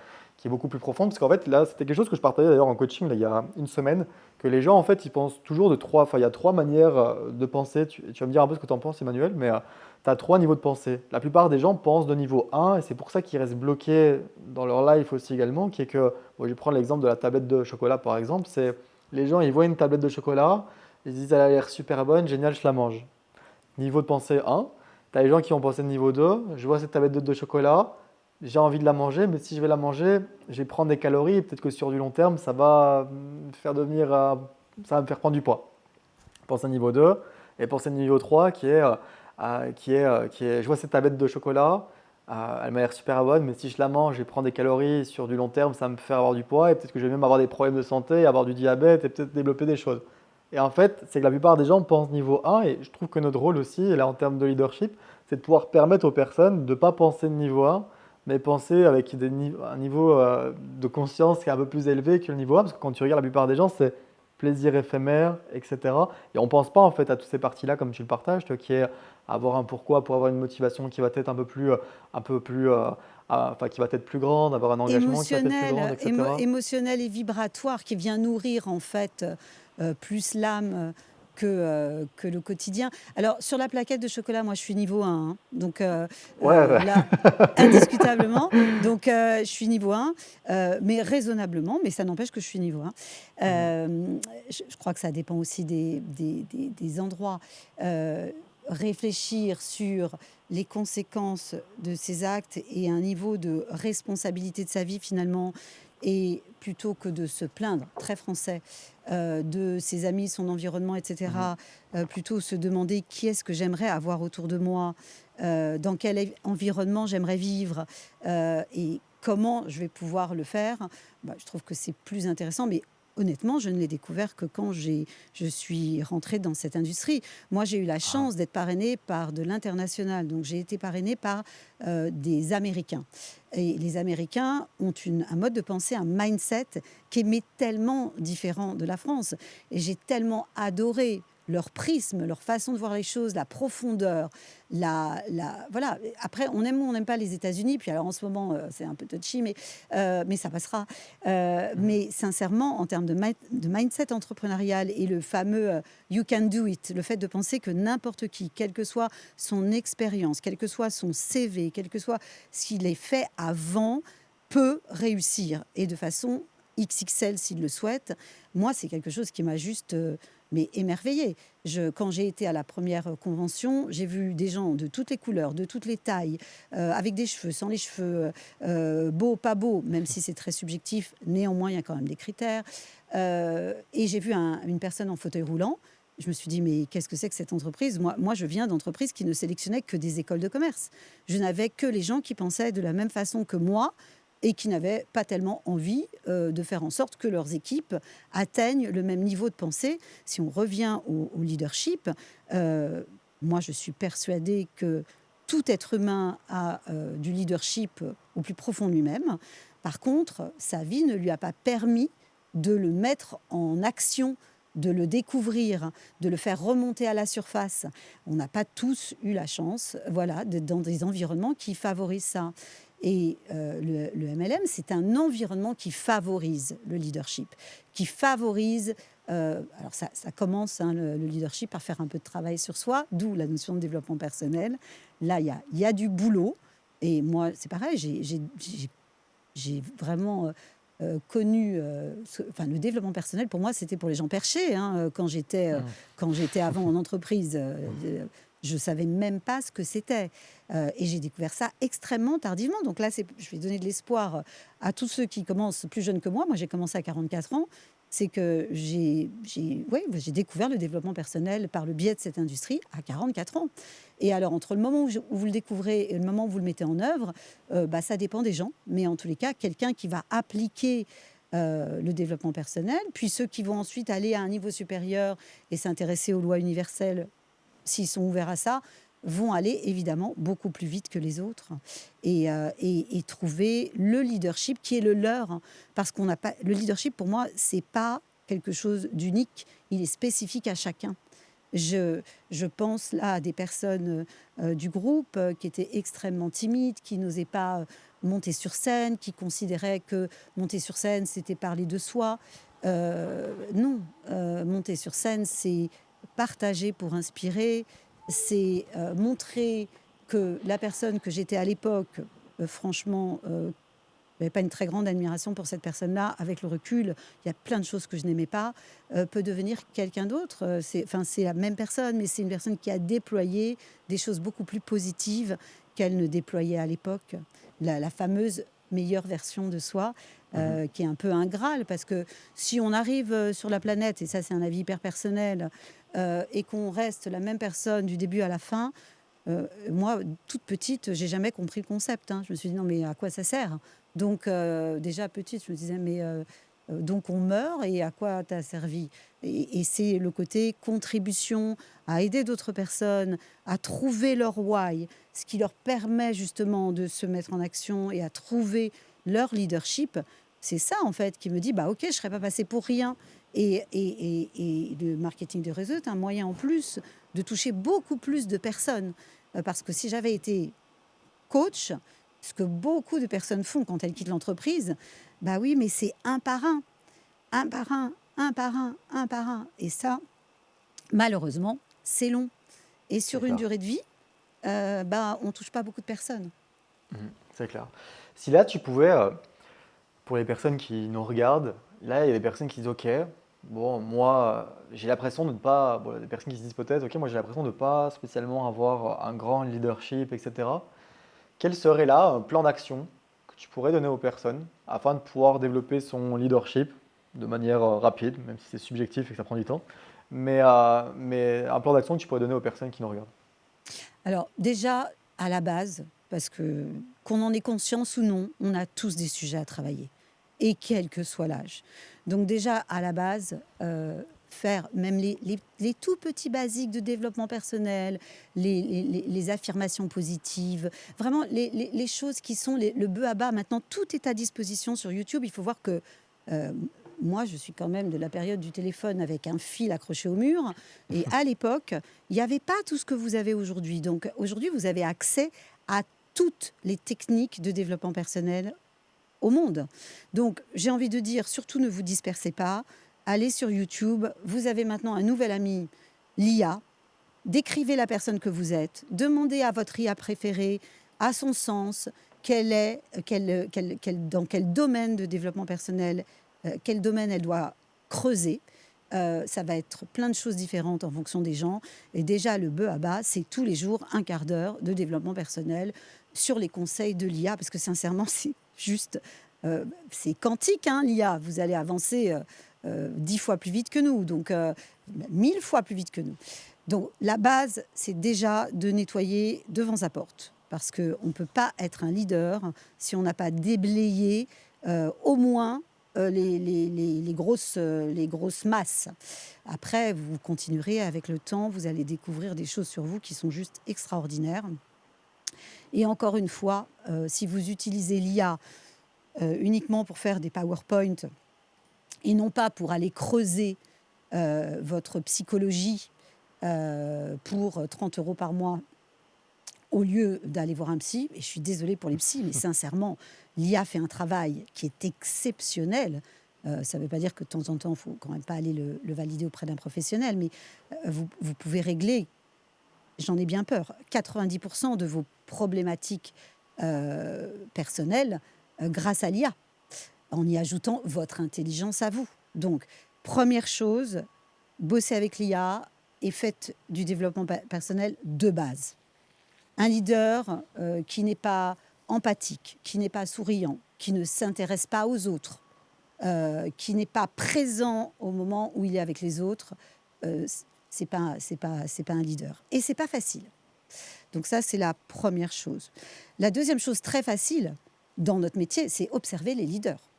beaucoup plus profonde. Parce qu'en fait, là, c'était quelque chose que je partageais d'ailleurs en coaching là, il y a une semaine, que les gens, en fait, ils pensent toujours il y a trois manières de penser. Tu vas me dire un peu ce que tu en penses, Emmanuel, mais tu as trois niveaux de pensée. La plupart des gens pensent de niveau 1, et c'est pour ça qu'ils restent bloqués dans leur life aussi également, qui est que, bon, je vais prendre l'exemple de la tablette de chocolat, par exemple, c'est les gens, ils voient une tablette de chocolat, ils se disent, elle a l'air super bonne, génial, je la mange. Niveau de pensée 1. Tu as les gens qui vont penser de niveau 2, je vois cette tablette de chocolat, j'ai envie de la manger, mais si je vais la manger, je vais prendre des calories, et peut-être que sur du long terme, ça va me faire prendre du poids. Pensez à niveau 2, et pensez à niveau 3 qui est, je vois cette tablette de chocolat, elle m'a l'air super bonne, mais si je la mange, je vais prendre des calories, sur du long terme, ça va me faire avoir du poids, et peut-être que je vais même avoir des problèmes de santé, avoir du diabète, et peut-être développer des choses. Et en fait, c'est que la plupart des gens pensent niveau 1, et je trouve que notre rôle aussi, là en termes de leadership, c'est de pouvoir permettre aux personnes de ne pas penser de niveau 1, mais penser avec un niveau de conscience qui est un peu plus élevé que le niveau A, parce que quand tu regardes la plupart des gens, c'est plaisir éphémère, etc. Et on ne pense pas en fait à toutes ces parties-là comme tu le partages, toi, qui est avoir un pourquoi pour avoir une motivation qui va être un peu plus, enfin, qui va être plus grande, avoir un engagement qui va être plus grand, etc. Émotionnel et vibratoire qui vient nourrir en fait plus l'âme que le quotidien. Alors sur la plaquette de chocolat, moi je suis niveau 1, hein. Donc Ouais, ouais. là, indiscutablement. Donc je suis niveau 1, mais raisonnablement, mais ça n'empêche que je suis niveau 1. Mhm. Je crois que ça dépend aussi des endroits. Réfléchir sur les conséquences de ses actes et un niveau de responsabilité de sa vie finalement, et plutôt que de se plaindre, très français, de ses amis, son environnement, etc., Mhm. plutôt se demander qui est-ce que j'aimerais avoir autour de moi, dans quel environnement j'aimerais vivre, et comment je vais pouvoir le faire. Bah, je trouve que c'est plus intéressant, mais honnêtement, je ne l'ai découvert que quand je suis rentrée dans cette industrie. Moi, j'ai eu la Ah. chance d'être parrainée par de l'international. Donc, j'ai été parrainée par des Américains. Et les Américains ont un mode de pensée, un mindset qui est tellement différent de la France. Et j'ai tellement adoré leur prisme, leur façon de voir les choses, la profondeur, voilà. Après, on aime ou on n'aime pas les États-Unis. Puis alors, en ce moment, c'est un peu touchy, mais ça passera. Mhm. Mais sincèrement, en termes de mindset entrepreneurial et le fameux you can do it, le fait de penser que n'importe qui, quelle que soit son expérience, quel que soit son CV, quel que soit ce qu'il ait fait avant, peut réussir et de façon XXL s'il le souhaite. Moi, c'est quelque chose qui m'a juste mais émerveillée. Quand j'ai été à la première convention, j'ai vu des gens de toutes les couleurs, de toutes les tailles, avec des cheveux, sans les cheveux, beaux, pas beaux, même si c'est très subjectif, néanmoins, il y a quand même des critères. Et j'ai vu une personne en fauteuil roulant. Je me suis dit, mais qu'est-ce que c'est que cette entreprise? Moi, je viens d'entreprises qui ne sélectionnaient que des écoles de commerce. Je n'avais que les gens qui pensaient de la même façon que moi et qui n'avaient pas tellement envie de faire en sorte que leurs équipes atteignent le même niveau de pensée. Si on revient au leadership, euh, moi, je suis persuadée que tout être humain a du leadership au plus profond de lui-même. Par contre, sa vie ne lui a pas permis de le mettre en action, de le découvrir, de le faire remonter à la surface. On n'a pas tous eu la chance, voilà, d'être dans des environnements qui favorisent ça. Et le MLM, c'est un environnement qui favorise le leadership, qui favorise. Alors ça commence, hein, le leadership, par faire un peu de travail sur soi, d'où la notion de développement personnel. Là, il y a du boulot. Et moi, c'est pareil, j'ai vraiment connu, enfin, le développement personnel, pour moi, c'était pour les gens perchés, hein, Mhm. quand j'étais avant en entreprise. Je ne savais même pas ce que c'était. Et j'ai découvert ça extrêmement tardivement. Donc là, je vais donner de l'espoir à tous ceux qui commencent plus jeunes que moi. Moi, j'ai commencé à 44 ans. C'est que ouais, j'ai découvert le développement personnel par le biais de cette industrie à 44 ans. Et alors, entre le moment où vous le découvrez et le moment où vous le mettez en œuvre, bah, ça dépend des gens. Mais en tous les cas, quelqu'un qui va appliquer le développement personnel, puis ceux qui vont ensuite aller à un niveau supérieur et s'intéresser aux lois universelles, s'ils sont ouverts à ça, vont aller évidemment beaucoup plus vite que les autres et trouver le leadership qui est le leur. Hein. Parce qu'on n'a pas. Le leadership, pour moi, c'est pas quelque chose d'unique, il est spécifique à chacun. Je pense là à des personnes du groupe qui étaient extrêmement timides, qui n'osaient pas monter sur scène, qui considéraient que monter sur scène, c'était parler de soi. Non, monter sur scène, c'est partager pour inspirer, c'est montrer que la personne que j'étais à l'époque, franchement, n'avais pas une très grande admiration pour cette personne-là. Avec le recul, il y a plein de choses que je n'aimais pas, peut devenir quelqu'un d'autre. C'est la même personne, mais c'est une personne qui a déployé des choses beaucoup plus positives qu'elle ne déployait à l'époque. La fameuse meilleure version de soi, Mhm. qui est un peu un Graal, parce que si on arrive sur la planète, et ça c'est un avis hyper personnel, et qu'on reste la même personne du début à la fin, moi, toute petite, j'ai jamais compris le concept. Hein. Je me suis dit, non, mais à quoi ça sert? Donc, déjà petite, je me disais, mais Donc on meurt et à quoi t'as servi? Et c'est le côté contribution, à aider d'autres personnes, à trouver leur why, ce qui leur permet justement de se mettre en action et à trouver leur leadership. C'est ça en fait qui me dit, bah ok, je ne serais pas passé pour rien. Et le marketing de réseau est un moyen en plus de toucher beaucoup plus de personnes. Parce que si j'avais été coach, ce que beaucoup de personnes font quand elles quittent l'entreprise, bah oui, mais c'est un par un, un par un, un par un, un par un. Et ça, malheureusement, c'est long. Et C'est sur une clair. durée de vie, bah, on ne touche pas beaucoup de personnes. C'est clair. Si là, tu pouvais, pour les personnes qui nous regardent, là, il y a des personnes qui disent, OK, bon, moi, j'ai l'impression de ne pas, bon, il y a des personnes qui se disent peut-être, OK, moi, j'ai l'impression de ne pas spécialement avoir un grand leadership, etc. Quel serait là un plan d'action que tu pourrais donner aux personnes afin de pouvoir développer son leadership de manière rapide, même si c'est subjectif et que ça prend du temps, mais un plan d'action que tu pourrais donner aux personnes qui nous regardent? Alors déjà, à la base, parce que qu'on en ait conscience ou non, on a tous des sujets à travailler, et quel que soit l'âge. Donc déjà, à la base, faire même les tout petits basiques de développement personnel, les affirmations positives, vraiment les choses qui sont le bœuf à bas. Maintenant, tout est à disposition sur YouTube. Il faut voir que euh, moi, je suis quand même de la période du téléphone avec un fil accroché au mur. Et à l'époque, il n'y avait pas tout ce que vous avez aujourd'hui. Donc aujourd'hui, vous avez accès à toutes les techniques de développement personnel au monde. Donc j'ai envie de dire, surtout ne vous dispersez pas. Allez sur YouTube. Vous avez maintenant un nouvel ami, l'IA. Décrivez la personne que vous êtes. Demandez à votre IA préférée, à son sens, dans quel domaine de développement personnel, quel domaine elle doit creuser. Ça va être plein de choses différentes en fonction des gens. Et déjà, le bœuf à bas, c'est tous les jours un quart d'heure de développement personnel sur les conseils de l'IA, parce que sincèrement, c'est juste, c'est quantique, hein, l'IA. Vous allez avancer 10 fois plus vite que nous, donc 1000 fois plus vite que nous. Donc la base, c'est déjà de nettoyer devant sa porte, parce qu'on ne peut pas être un leader si on n'a pas déblayé au moins les grosses masses. Après, vous continuerez avec le temps, vous allez découvrir des choses sur vous qui sont juste extraordinaires. Et encore une fois, si vous utilisez l'IA uniquement pour faire des PowerPoint et non pas pour aller creuser votre psychologie pour 30 € par mois au lieu d'aller voir un psy, et je suis désolée pour les psys, mais sincèrement, l'IA fait un travail qui est exceptionnel. Ça ne veut pas dire que de temps en temps, il ne faut quand même pas aller le valider auprès d'un professionnel, mais vous pouvez régler, j'en ai bien peur, 90% de vos problématiques personnelles grâce à l'IA, en y ajoutant votre intelligence à vous. Donc, première chose, bossez avec l'IA et faites du développement personnel de base. Un leader qui n'est pas empathique, qui n'est pas souriant, qui ne s'intéresse pas aux autres, qui n'est pas présent au moment où il est avec les autres, c'est pas un leader. Et c'est pas facile. Donc ça, c'est la première chose. La deuxième chose très facile dans notre métier, c'est observer les leaders.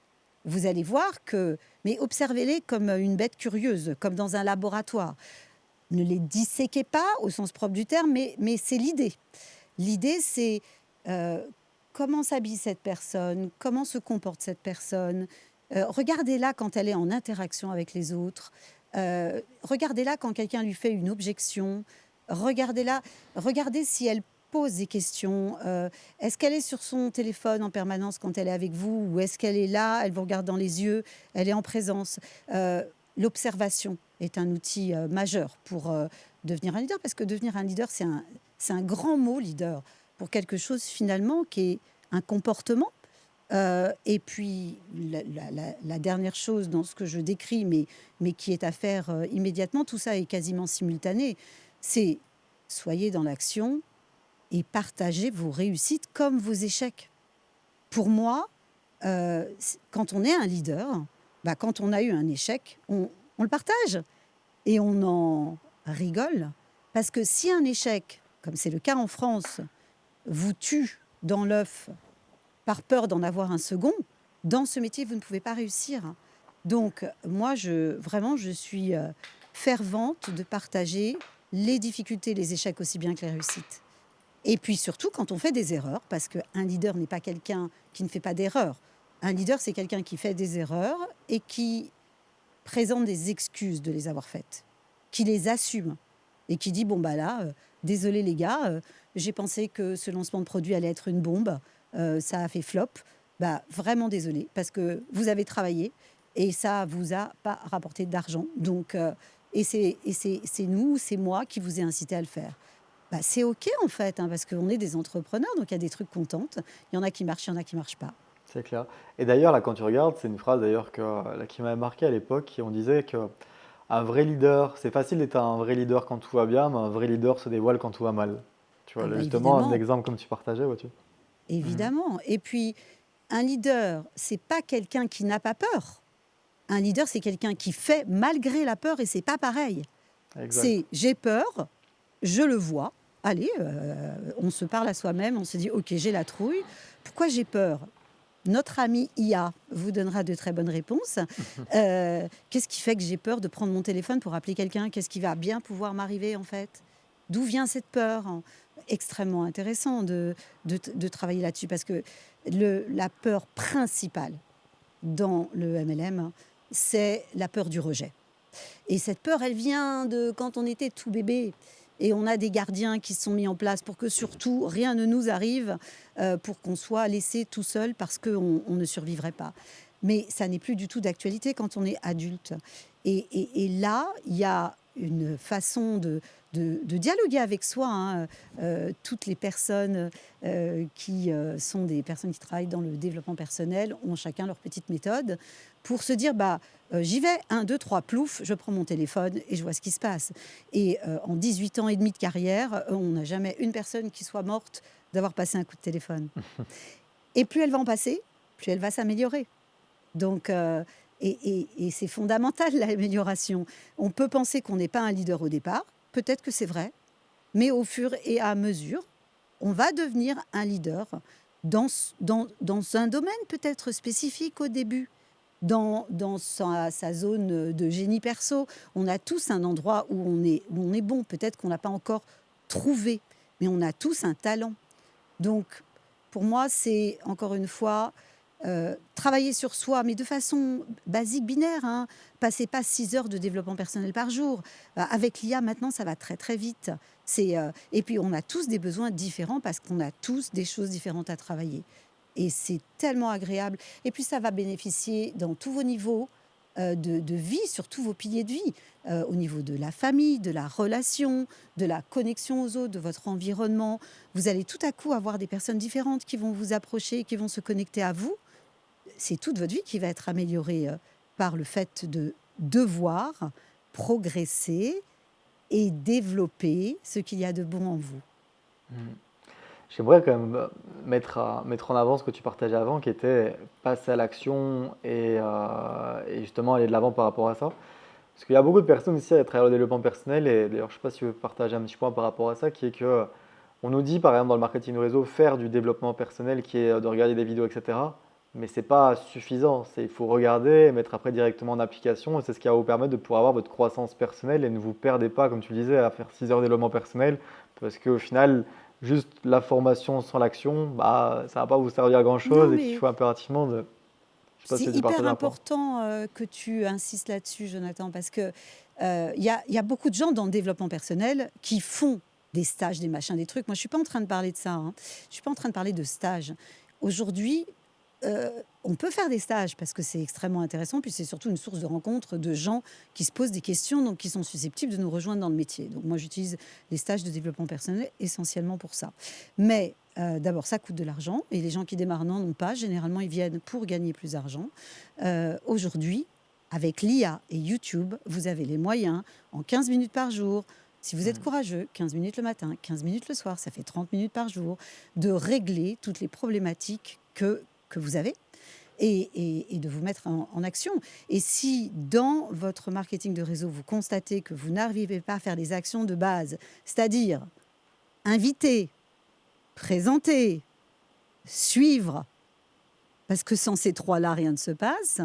Vous allez voir que, mais observez-les comme une bête curieuse, comme dans un laboratoire. Ne les disséquez pas au sens propre du terme, mais c'est l'idée. L'idée, c'est comment s'habille cette personne, comment se comporte cette personne. Regardez-la quand elle est en interaction avec les autres. Regardez-la quand quelqu'un lui fait une objection. Regardez si elle pose des questions. Est-ce qu'elle est sur son téléphone en permanence quand elle est avec vous, ou est-ce qu'elle est là, elle vous regarde dans les yeux, elle est en présence. L'observation est un outil majeur pour devenir un leader, parce que devenir un leader, c'est un grand mot, leader, pour quelque chose finalement qui est un comportement. Et puis, la dernière chose dans ce que je décris, mais qui est à faire immédiatement, tout ça est quasiment simultané, c'est soyez dans l'action et partagez vos réussites comme vos échecs. Pour moi, quand on est un leader, bah, quand on a eu un échec, on le partage et on en rigole. Parce que si un échec, comme c'est le cas en France, vous tue dans l'œuf par peur d'en avoir un second, dans ce métier, vous ne pouvez pas réussir. Donc, moi, vraiment, je suis fervente de partager les difficultés, les échecs aussi bien que les réussites. Et puis surtout quand on fait des erreurs, parce qu'un leader n'est pas quelqu'un qui ne fait pas d'erreurs. Un leader, c'est quelqu'un qui fait des erreurs et qui présente des excuses de les avoir faites, qui les assume et qui dit, bon, bah là, désolé les gars, j'ai pensé que ce lancement de produit allait être une bombe, ça a fait flop. Bah, vraiment désolé, parce que vous avez travaillé et ça vous a pas rapporté d'argent. Donc, c'est nous, c'est moi qui vous ai incité à le faire. Bah, c'est OK en fait, hein, parce qu'on est des entrepreneurs, donc il y a des trucs qu'on tente. Il y en a qui marchent, il y en a qui marchent pas. C'est clair. Et d'ailleurs, là, quand tu regardes, c'est une phrase d'ailleurs là, qui m'avait marqué à l'époque, on disait que un vrai leader, c'est facile d'être un vrai leader quand tout va bien, mais un vrai leader se dévoile quand tout va mal. Tu vois, Ah là, bah justement, un évidemment, exemple comme tu partageais, vois-tu? Mhm. évidemment. Et puis, un leader, c'est pas quelqu'un qui n'a pas peur. Un leader, c'est quelqu'un qui fait malgré la peur et c'est pas pareil. Exact. C'est j'ai peur, je le vois. Allez, on se parle à soi-même, on se dit ok, j'ai la trouille. Pourquoi j'ai peur? Notre ami IA vous donnera de très bonnes réponses. Qu'est-ce qui fait que j'ai peur de prendre mon téléphone pour appeler quelqu'un? Qu'est-ce qui va bien pouvoir m'arriver en fait? D'où vient cette peur? Extrêmement intéressant de travailler là-dessus parce que la peur principale dans le MLM, c'est la peur du rejet. Et cette peur, elle vient de quand on était tout bébé. Et on a des gardiens qui se sont mis en place pour que surtout rien ne nous arrive, pour qu'on soit laissé tout seul parce qu'on ne survivrait pas. Mais ça n'est plus du tout d'actualité quand on est adulte. Et là, il y a une façon de dialoguer avec soi, hein. Toutes les personnes qui sont des personnes qui travaillent dans le développement personnel ont chacun leur petite méthode pour se dire, bah, j'y vais, 1, 2, 3, plouf, je prends mon téléphone et je vois ce qui se passe. Et en 18 ans et demi de carrière, on n'a jamais une personne qui soit morte d'avoir passé un coup de téléphone. Et plus elle va en passer, plus elle va s'améliorer. Donc, et c'est fondamental l'amélioration. On peut penser qu'on n'est pas un leader au départ, peut-être que c'est vrai, mais au fur et à mesure, on va devenir un leader dans un domaine peut-être spécifique au début, dans sa zone de génie perso. On a tous un endroit où on est bon. Peut-être qu'on n'a pas encore trouvé, mais on a tous un talent. Donc, pour moi, c'est encore une fois travailler sur soi, mais de façon basique, binaire, hein. Passez pas 6 heures de développement personnel par jour. Avec l'IA, maintenant, ça va très très vite. Et puis, on a tous des besoins différents parce qu'on a tous des choses différentes à travailler. Et c'est tellement agréable. Et puis, ça va bénéficier dans tous vos niveaux de vie, sur tous vos piliers de vie, au niveau de la famille, de la relation, de la connexion aux autres, de votre environnement. Vous allez tout à coup avoir des personnes différentes qui vont vous approcher, qui vont se connecter à vous. C'est toute votre vie qui va être améliorée par le fait de devoir progresser et développer ce qu'il y a de bon en vous. Mhm. J'aimerais quand même mettre en avant ce que tu partageais avant, qui était passer à l'action et justement aller de l'avant par rapport à ça. Parce qu'il y a beaucoup de personnes ici à travers le développement personnel, et d'ailleurs, je ne sais pas si tu veux partager un petit point par rapport à ça, qui est que on nous dit, par exemple, dans le marketing de réseau, faire du développement personnel, qui est de regarder des vidéos, etc. Mais ce n'est pas suffisant. Il faut regarder et mettre après directement en application. Et c'est ce qui va vous permettre de pouvoir avoir votre croissance personnelle et ne vous perdez pas, comme tu le disais, à faire 6 heures de développement personnel. Parce qu'au final, juste la formation sans l'action, bah, ça ne va pas vous servir à Non, grand-chose et qu'il mais faut impérativement de... Je sais pas c'est si tu hyper partages un point. important que tu insistes là-dessus, Jonathan, parce que il y a beaucoup de gens dans le développement personnel qui font des stages, des machins, des trucs. Moi, je suis pas en train de parler de ça, hein. Je suis pas en train de parler de stages. Aujourd'hui, on peut faire des stages parce que c'est extrêmement intéressant, puis c'est surtout une source de rencontre de gens qui se posent des questions, donc qui sont susceptibles de nous rejoindre dans le métier. Donc moi, j'utilise les stages de développement personnel essentiellement pour ça. Mais d'abord, ça coûte de l'argent, et les gens qui démarrent n'en ont pas. Généralement, ils viennent pour gagner plus d'argent. Aujourd'hui, avec l'IA et YouTube, vous avez les moyens, en 15 minutes par jour, si vous êtes courageux, 15 minutes le matin, 15 minutes le soir, ça fait 30 minutes par jour, de régler toutes les problématiques que vous avez et de vous mettre en action. Et si dans votre marketing de réseau, vous constatez que vous n'arrivez pas à faire les actions de base, c'est-à-dire inviter, présenter, suivre, parce que sans ces trois-là, rien ne se passe,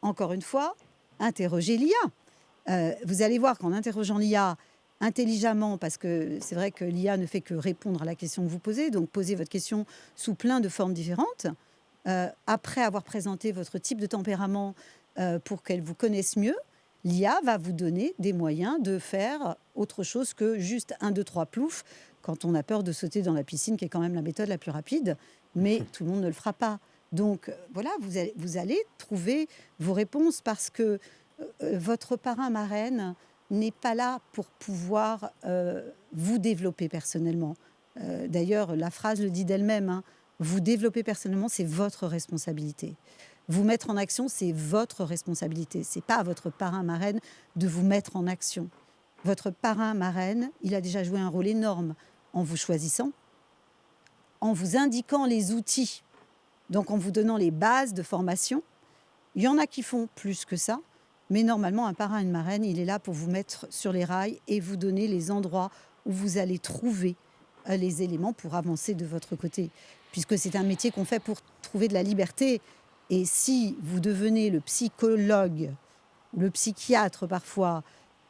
encore une fois, interrogez l'IA. Vous allez voir qu'en interrogeant l'IA intelligemment, parce que c'est vrai que l'IA ne fait que répondre à la question que vous posez, donc posez votre question sous plein de formes différentes. Après avoir présenté votre type de tempérament pour qu'elle vous connaisse mieux, l'IA va vous donner des moyens de faire autre chose que juste 1, 2, 3 plouf quand on a peur de sauter dans la piscine, qui est quand même la méthode la plus rapide, mais tout le monde ne le fera pas. Donc voilà, vous allez trouver vos réponses parce que votre parrain marraine n'est pas là pour pouvoir vous développer personnellement. D'ailleurs, la phrase le dit d'elle-même, hein, vous développer personnellement, c'est votre responsabilité. Vous mettre en action, c'est votre responsabilité. C'est pas à votre parrain marraine de vous mettre en action. Votre parrain marraine, il a déjà joué un rôle énorme en vous choisissant, en vous indiquant les outils, donc en vous donnant les bases de formation. Il y en a qui font plus que ça, mais normalement, un parrain, une marraine, il est là pour vous mettre sur les rails et vous donner les endroits où vous allez trouver les éléments pour avancer de votre côté. Puisque c'est un métier qu'on fait pour trouver de la liberté. Et si vous devenez le psychologue, le psychiatre parfois,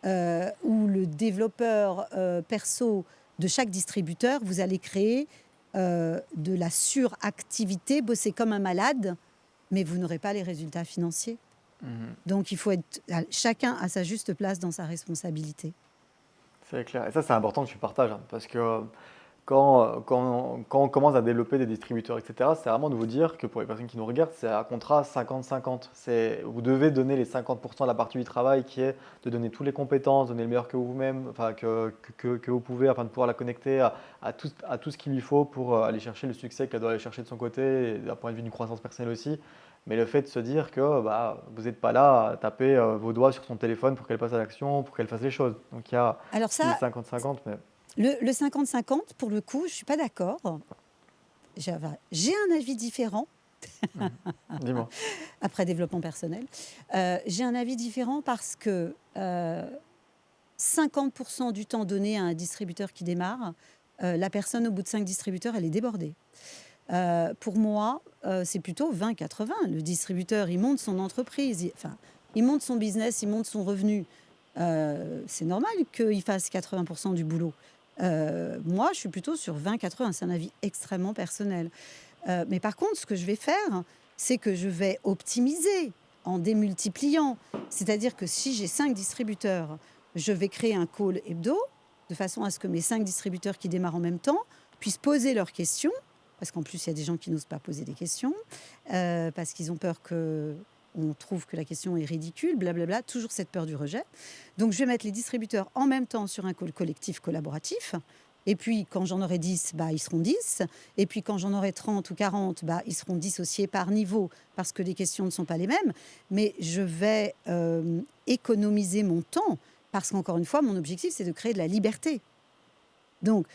ou le développeur perso de chaque distributeur, vous allez créer de la suractivité, bosser comme un malade, mais vous n'aurez pas les résultats financiers. Donc il faut être chacun à sa juste place dans sa responsabilité. C'est clair. Et ça, c'est important que tu partages, hein, parce que quand on commence à développer des distributeurs, etc., c'est vraiment de vous dire que pour les personnes qui nous regardent, c'est un contrat 50-50. Vous devez donner les 50% de la partie du travail qui est de donner toutes les compétences, donner le meilleur que vous-même, enfin, que vous pouvez, afin de pouvoir la connecter à tout ce qu'il lui faut pour aller chercher le succès qu'elle doit aller chercher de son côté, et d'un point de vue d'une croissance personnelle aussi. Mais le fait de se dire que vous n'êtes pas là à taper vos doigts sur son téléphone pour qu'elle passe à l'action, pour qu'elle fasse les choses. Donc il y a Alors ça, 50-50, mais... le 50-50, pour le coup, je ne suis pas d'accord. J'ai un avis différent. Dis-moi. Après développement personnel. J'ai un avis différent parce que 50% du temps donné à un distributeur qui démarre, la personne au bout de 5 distributeurs, elle est débordée. Pour moi, c'est plutôt 20-80. Le distributeur, il monte son entreprise, il monte son business, il monte son revenu. C'est normal qu'il fasse 80% du boulot. Moi, je suis plutôt sur 20-80. C'est un avis extrêmement personnel. Mais par contre, ce que je vais faire, c'est que je vais optimiser en démultipliant. C'est-à-dire que si j'ai 5 distributeurs, je vais créer un call hebdo, de façon à ce que mes 5 distributeurs qui démarrent en même temps puissent poser leurs questions, parce qu'en plus, il y a des gens qui n'osent pas poser des questions, parce qu'ils ont peur qu'on trouve que la question est ridicule, blablabla, toujours cette peur du rejet. Donc, je vais mettre les distributeurs en même temps sur un call collectif collaboratif. Et puis, quand j'en aurai 10, ils seront 10. Et puis, quand j'en aurai 30 ou 40, ils seront dissociés par niveau, parce que les questions ne sont pas les mêmes. Mais je vais économiser mon temps, parce qu'encore une fois, mon objectif, c'est de créer de la liberté. Donc,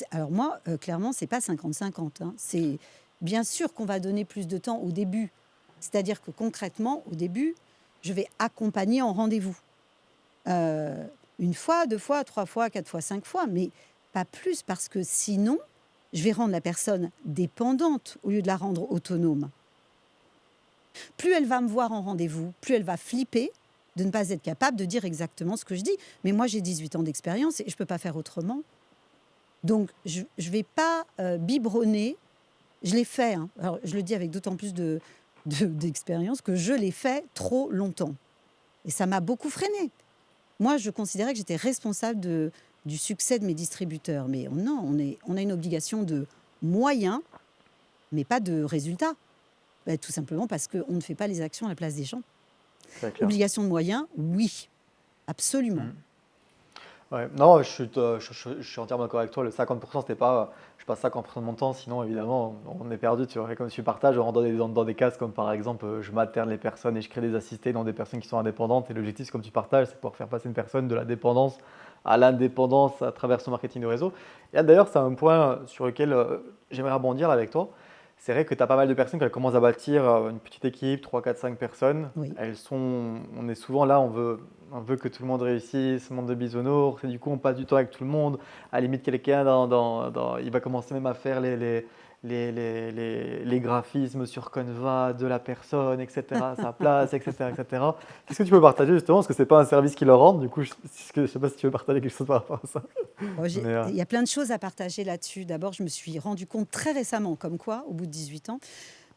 alors moi, clairement, ce n'est pas 50-50. Hein. C'est bien sûr qu'on va donner plus de temps au début. C'est-à-dire que concrètement, au début, je vais accompagner en rendez-vous. 1 fois, 2 fois, 3 fois, 4 fois, 5 fois, mais pas plus, parce que sinon, je vais rendre la personne dépendante au lieu de la rendre autonome. Plus elle va me voir en rendez-vous, plus elle va flipper de ne pas être capable de dire exactement ce que je dis. Mais moi, j'ai 18 ans d'expérience et je ne peux pas faire autrement. Donc, je ne vais pas biberonner. Je l'ai fait. Hein. Alors, je le dis avec d'autant plus d'expérience que je l'ai fait trop longtemps. Et ça m'a beaucoup freinée. Moi, je considérais que j'étais responsable du succès de mes distributeurs. Mais non, on a une obligation de moyens, mais pas de résultats. Tout simplement parce qu'on ne fait pas les actions à la place des gens. Obligation de moyens, oui, absolument. Ouais, non, je suis entièrement d'accord avec toi. Le 50%, c'était pas, je passe 50% de mon temps, sinon évidemment, on est perdu. Tu vois, comme tu partages, on rentre dans des cases comme par exemple, je materne les personnes et je crée des assistés dans des personnes qui sont indépendantes. Et l'objectif, comme tu partages, c'est pouvoir faire passer une personne de la dépendance à l'indépendance à travers son marketing de réseau. Et là, d'ailleurs, c'est un point sur lequel j'aimerais rebondir là, avec toi. C'est vrai que tu as pas mal de personnes qui commencent à bâtir une petite équipe, 3, 4, 5 personnes. Oui. On est souvent là, on veut que tout le monde réussisse, monde de bisounours, et du coup on passe du temps avec tout le monde. À la limite, quelqu'un il va commencer même à faire les graphismes sur Canva de la personne, etc., sa place, etc., etc. Qu'est-ce que tu peux partager justement? Parce que c'est pas un service qu'ils leur rendent. Du coup, je sais pas si tu veux partager quelque chose par rapport à ça. Bon, Mais il y a plein de choses à partager là-dessus. D'abord, je me suis rendu compte très récemment, comme quoi, au bout de 18 ans,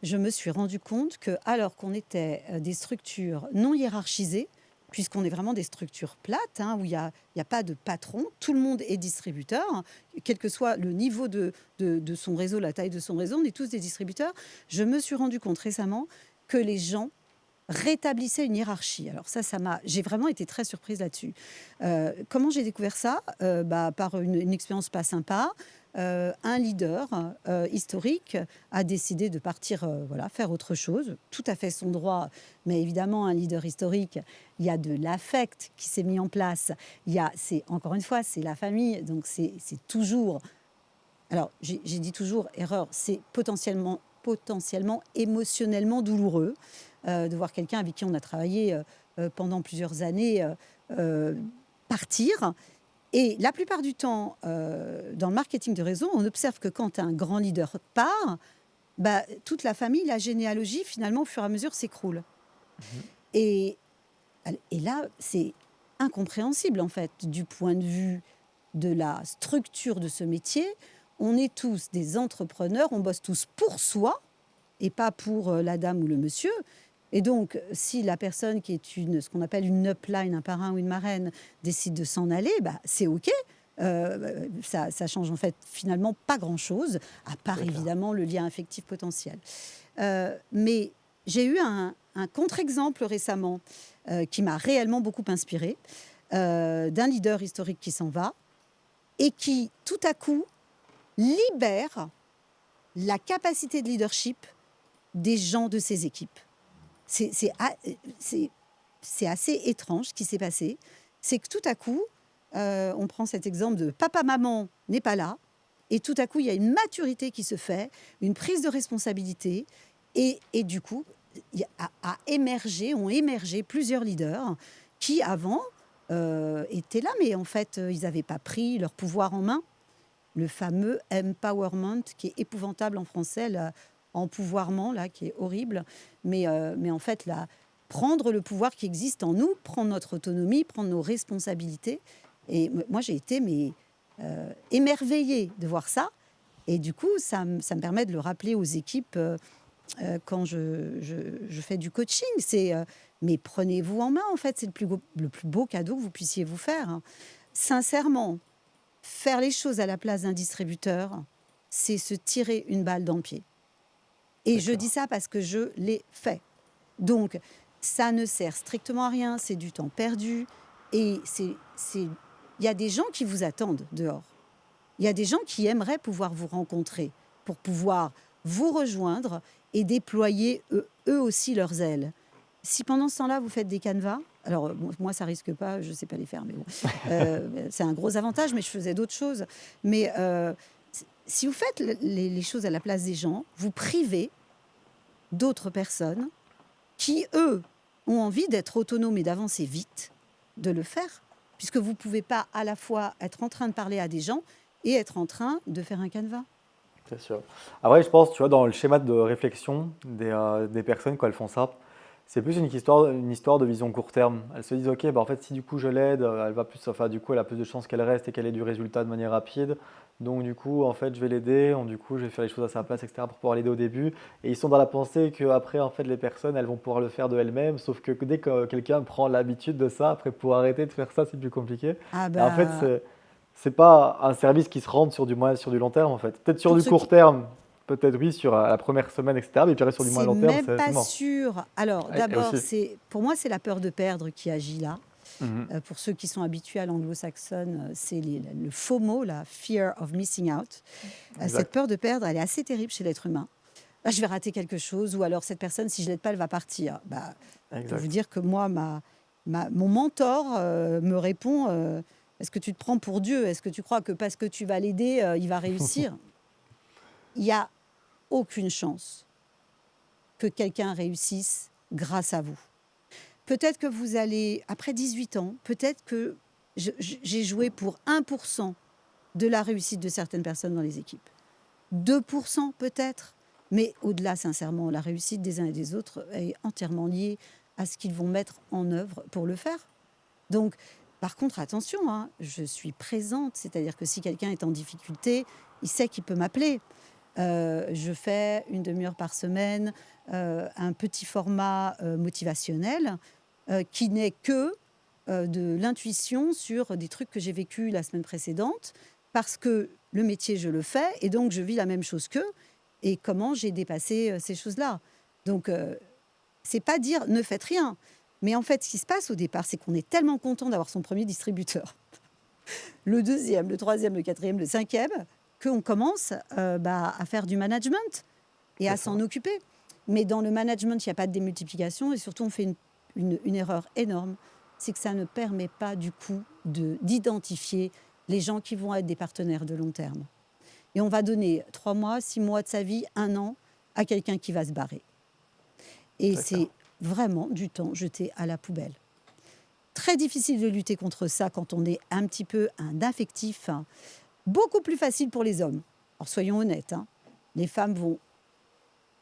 je me suis rendu compte que, alors qu'on était des structures non hiérarchisées, puisqu'on est vraiment des structures plates, hein, où il y a pas de patron, tout le monde est distributeur, hein, quel que soit le niveau de son réseau, la taille de son réseau, on est tous des distributeurs. Je me suis rendu compte récemment que les gens rétablissaient une hiérarchie. Alors j'ai vraiment été très surprise là-dessus. Comment j'ai découvert ça? Par une expérience pas sympa. Un leader historique a décidé de partir voilà, faire autre chose, tout à fait son droit, mais évidemment, un leader historique, il y a de l'affect qui s'est mis en place. Encore une fois, c'est la famille, donc c'est toujours, alors j'ai dit toujours erreur, c'est potentiellement émotionnellement douloureux de voir quelqu'un avec qui on a travaillé pendant plusieurs années euh, partir. Et la plupart du temps, dans le marketing de réseau, on observe que quand un grand leader part, toute la famille, la généalogie, finalement, au fur et à mesure, s'écroule. Mhm. Et, et là, c'est incompréhensible, en fait, du point de vue de la structure de ce métier. On est tous des entrepreneurs, on bosse tous pour soi et pas pour la dame ou le monsieur. Et donc, si la personne qui est ce qu'on appelle une upline, un parrain ou une marraine, décide de s'en aller, c'est OK. Ça change en fait finalement pas grand-chose, à part C'est clair. évidemment le lien affectif potentiel. Mais j'ai eu un contre-exemple récemment qui m'a réellement beaucoup inspiré d'un leader historique qui s'en va et qui, tout à coup, libère la capacité de leadership des gens de ses équipes. C'est assez étrange ce qui s'est passé. C'est que tout à coup, on prend cet exemple de papa-maman n'est pas là, et tout à coup, il y a une maturité qui se fait, une prise de responsabilité, et du coup, ont émergé plusieurs leaders qui, avant, étaient là, mais en fait, ils n'avaient pas pris leur pouvoir en main. Le fameux empowerment, qui est épouvantable en français, empouvoirment, là, qui est horrible. Mais en fait, là, prendre le pouvoir qui existe en nous, prendre notre autonomie, prendre nos responsabilités. Et moi, j'ai été émerveillée de voir ça. Et du coup, ça me permet de le rappeler aux équipes quand je fais du coaching. Mais prenez-vous en main, en fait. C'est le plus beau cadeau que vous puissiez vous faire, hein. Sincèrement, faire les choses à la place d'un distributeur, c'est se tirer une balle dans le pied. Et je dis ça parce que je l'ai fait. Donc, ça ne sert strictement à rien, c'est du temps perdu. Et il y a des gens qui vous attendent dehors. Il y a des gens qui aimeraient pouvoir vous rencontrer pour pouvoir vous rejoindre et déployer eux aussi leurs ailes. Si pendant ce temps-là, vous faites des canevas, alors moi, ça risque pas, je ne sais pas les faire, mais bon, c'est un gros avantage, mais je faisais d'autres choses. Mais si vous faites les choses à la place des gens, vous privez d'autres personnes qui, eux, ont envie d'être autonomes et d'avancer vite, de le faire, puisque vous ne pouvez pas à la fois être en train de parler à des gens et être en train de faire un canevas. C'est sûr. Après, je pense, tu vois, dans le schéma de réflexion des personnes, quand elles font ça, c'est plus une histoire de vision court terme. Elles se disent, OK, en fait, si du coup je l'aide, elle va plus, enfin, du coup, elle a plus de chances qu'elle reste et qu'elle ait du résultat de manière rapide. Donc, du coup, en fait, je vais l'aider. Du coup, je vais faire les choses à sa place, etc., pour pouvoir l'aider au début. Et ils sont dans la pensée qu'après, en fait, les personnes, elles vont pouvoir le faire de elles-mêmes. Sauf que dès que quelqu'un prend l'habitude de ça, après, pour arrêter de faire ça, c'est plus compliqué. Ah Et en fait, bah, c'est pas un service qui se rende sur du moyen, sur du long terme, en fait. Peut-être sur pour du ceux court qui... terme, peut-être oui, sur la première semaine, etc. Mais puis après, sur du moyen C'est long terme, même c'est pas mort. sûr. Alors, Et d'abord, aussi. pour moi, c'est la peur de perdre qui agit là. Mhm. Pour ceux qui sont habitués à l'anglo-saxonne, c'est le FOMO, la fear of missing out. Cette Exact. peur de perdre, elle est assez terrible chez l'être humain. Ah, je vais rater quelque chose, ou alors cette personne, si je l'aide pas, elle va partir. Je peux vous Exact. dire que moi, mon mentor me répond est-ce que tu te prends pour Dieu? Est-ce que tu crois que parce que tu vas l'aider, il va réussir? Il n'y a aucune chance que quelqu'un réussisse grâce à vous. Peut-être que vous allez, après 18 ans, peut-être que j'ai joué pour 1% de la réussite de certaines personnes dans les équipes. 2% peut-être. Mais au-delà, sincèrement, la réussite des uns et des autres est entièrement liée à ce qu'ils vont mettre en œuvre pour le faire. Donc, par contre, attention, hein, je suis présente, c'est-à-dire que si quelqu'un est en difficulté, il sait qu'il peut m'appeler. Je fais une demi-heure par semaine, un petit format motivationnel qui n'est que de l'intuition sur des trucs que j'ai vécus la semaine précédente, parce que le métier, je le fais, et donc je vis la même chose qu'eux, et comment j'ai dépassé ces choses-là. Donc, c'est pas dire ne faites rien. Mais en fait, ce qui se passe au départ, c'est qu'on est tellement content d'avoir son premier distributeur, le deuxième, le troisième, le quatrième, le cinquième, qu'on commence à faire du management et à C'est s'en ça. occuper. Mais dans le management, il n'y a pas de démultiplication et surtout, on fait une erreur énorme, c'est que ça ne permet pas du coup d'identifier les gens qui vont être des partenaires de long terme. Et on va donner 3 mois, 6 mois de sa vie, 1 an à quelqu'un qui va se barrer. Et C'est clair. c'est vraiment du temps jeté à la poubelle. Très difficile de lutter contre ça quand on est un petit peu un affectif. Hein. Beaucoup plus facile pour les hommes. Alors soyons honnêtes, hein. Les femmes vont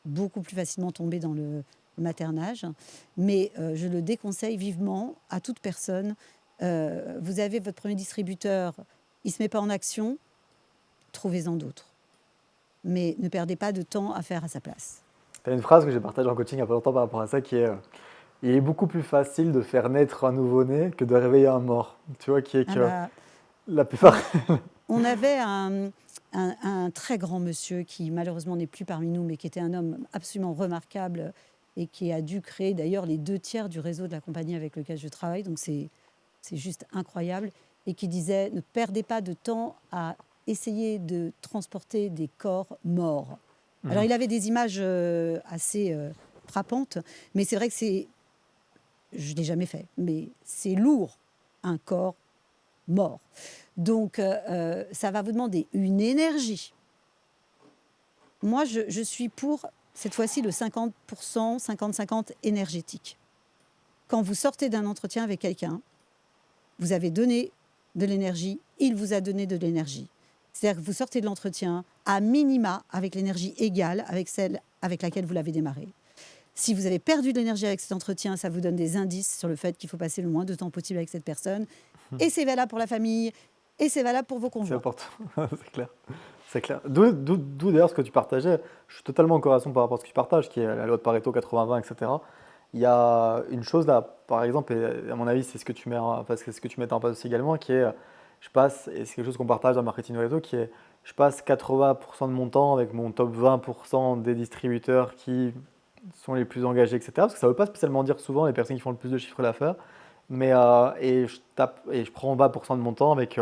beaucoup plus facilement tomber dans le maternage, mais je le déconseille vivement à toute personne. Vous avez votre premier distributeur, il ne se met pas en action, trouvez-en d'autres. Mais ne perdez pas de temps à faire à sa place. Tu as une phrase que j'ai partagée en coaching il n'y a pas longtemps par rapport à ça qui est il est beaucoup plus facile de faire naître un nouveau-né que de réveiller un mort. Tu vois, qui est Ah que bah, la plupart. on avait un très grand monsieur qui malheureusement n'est plus parmi nous, mais qui était un homme absolument remarquable et qui a dû créer d'ailleurs les 2 tiers du réseau de la compagnie avec lequel je travaille. Donc c'est juste incroyable. Et qui disait, ne perdez pas de temps à essayer de transporter des corps morts. Alors il avait des images assez frappantes, mais c'est vrai que je ne l'ai jamais fait, mais c'est lourd, un corps mort. Donc, ça va vous demander une énergie. Moi, je suis pour, cette fois-ci, le 50%, 50-50 énergétique. Quand vous sortez d'un entretien avec quelqu'un, vous avez donné de l'énergie, il vous a donné de l'énergie. C'est-à-dire que vous sortez de l'entretien à minima avec l'énergie égale avec celle avec laquelle vous l'avez démarré. Si vous avez perdu de l'énergie avec cet entretien, ça vous donne des indices sur le fait qu'il faut passer le moins de temps possible avec cette personne. Et c'est valable pour la famille, et c'est valable pour vos C'est conjoints. important, c'est clair. C'est clair. D'où d'ailleurs ce que tu partageais. Je suis totalement en corrélation par rapport à ce que tu partages, qui est la loi de Pareto 80-20, etc. Il y a une chose là, par exemple, et à mon avis, c'est ce que tu mets c'est ce que tu mets en place aussi également, qui est, je passe, et c'est quelque chose qu'on partage dans Marketing Réseau, qui est, je passe 80% de mon temps avec mon top 20% des distributeurs qui sont les plus engagés, etc. Parce que ça ne veut pas spécialement dire souvent les personnes qui font le plus de chiffre d'affaires, mais et je prends 20% de mon temps avec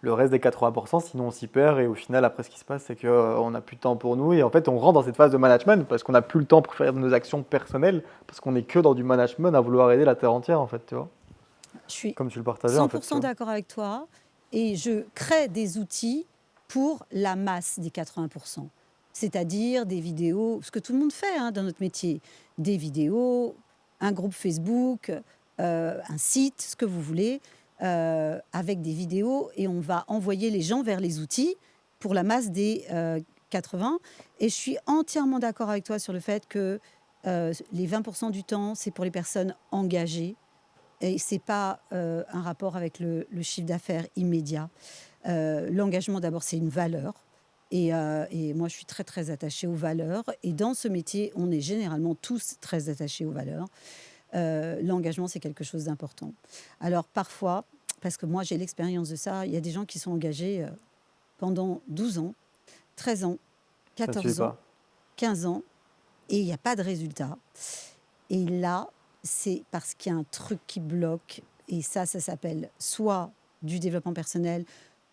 le reste des 80%, sinon on s'y perd et au final après ce qui se passe c'est qu'on n'a plus de temps pour nous et en fait on rentre dans cette phase de management parce qu'on n'a plus le temps pour faire nos actions personnelles parce qu'on n'est que dans du management à vouloir aider la terre entière en fait, tu vois, Je suis comme tu le partageais en fait, tu 100% vois. d'accord avec toi et je crée des outils pour la masse des 80%. C'est-à-dire des vidéos, ce que tout le monde fait hein, dans notre métier, des vidéos, un groupe Facebook, un site, ce que vous voulez, avec des vidéos et on va envoyer les gens vers les outils pour la masse des 80. Et je suis entièrement d'accord avec toi sur le fait que les 20% du temps, c'est pour les personnes engagées. Et ce n'est pas un rapport avec le chiffre d'affaires immédiat. L'engagement, d'abord, c'est une valeur. Et moi, je suis très, très attachée aux valeurs. Et dans ce métier, on est généralement tous très attachés aux valeurs. L'engagement, c'est quelque chose d'important. Alors, parfois, parce que moi, j'ai l'expérience de ça, il y a des gens qui sont engagés pendant 12 ans, 13 ans, Ça ne suffit 14 ans, pas. 15 ans, et il n'y a pas de résultat. Et là, c'est parce qu'il y a un truc qui bloque. Et ça s'appelle soit du développement personnel,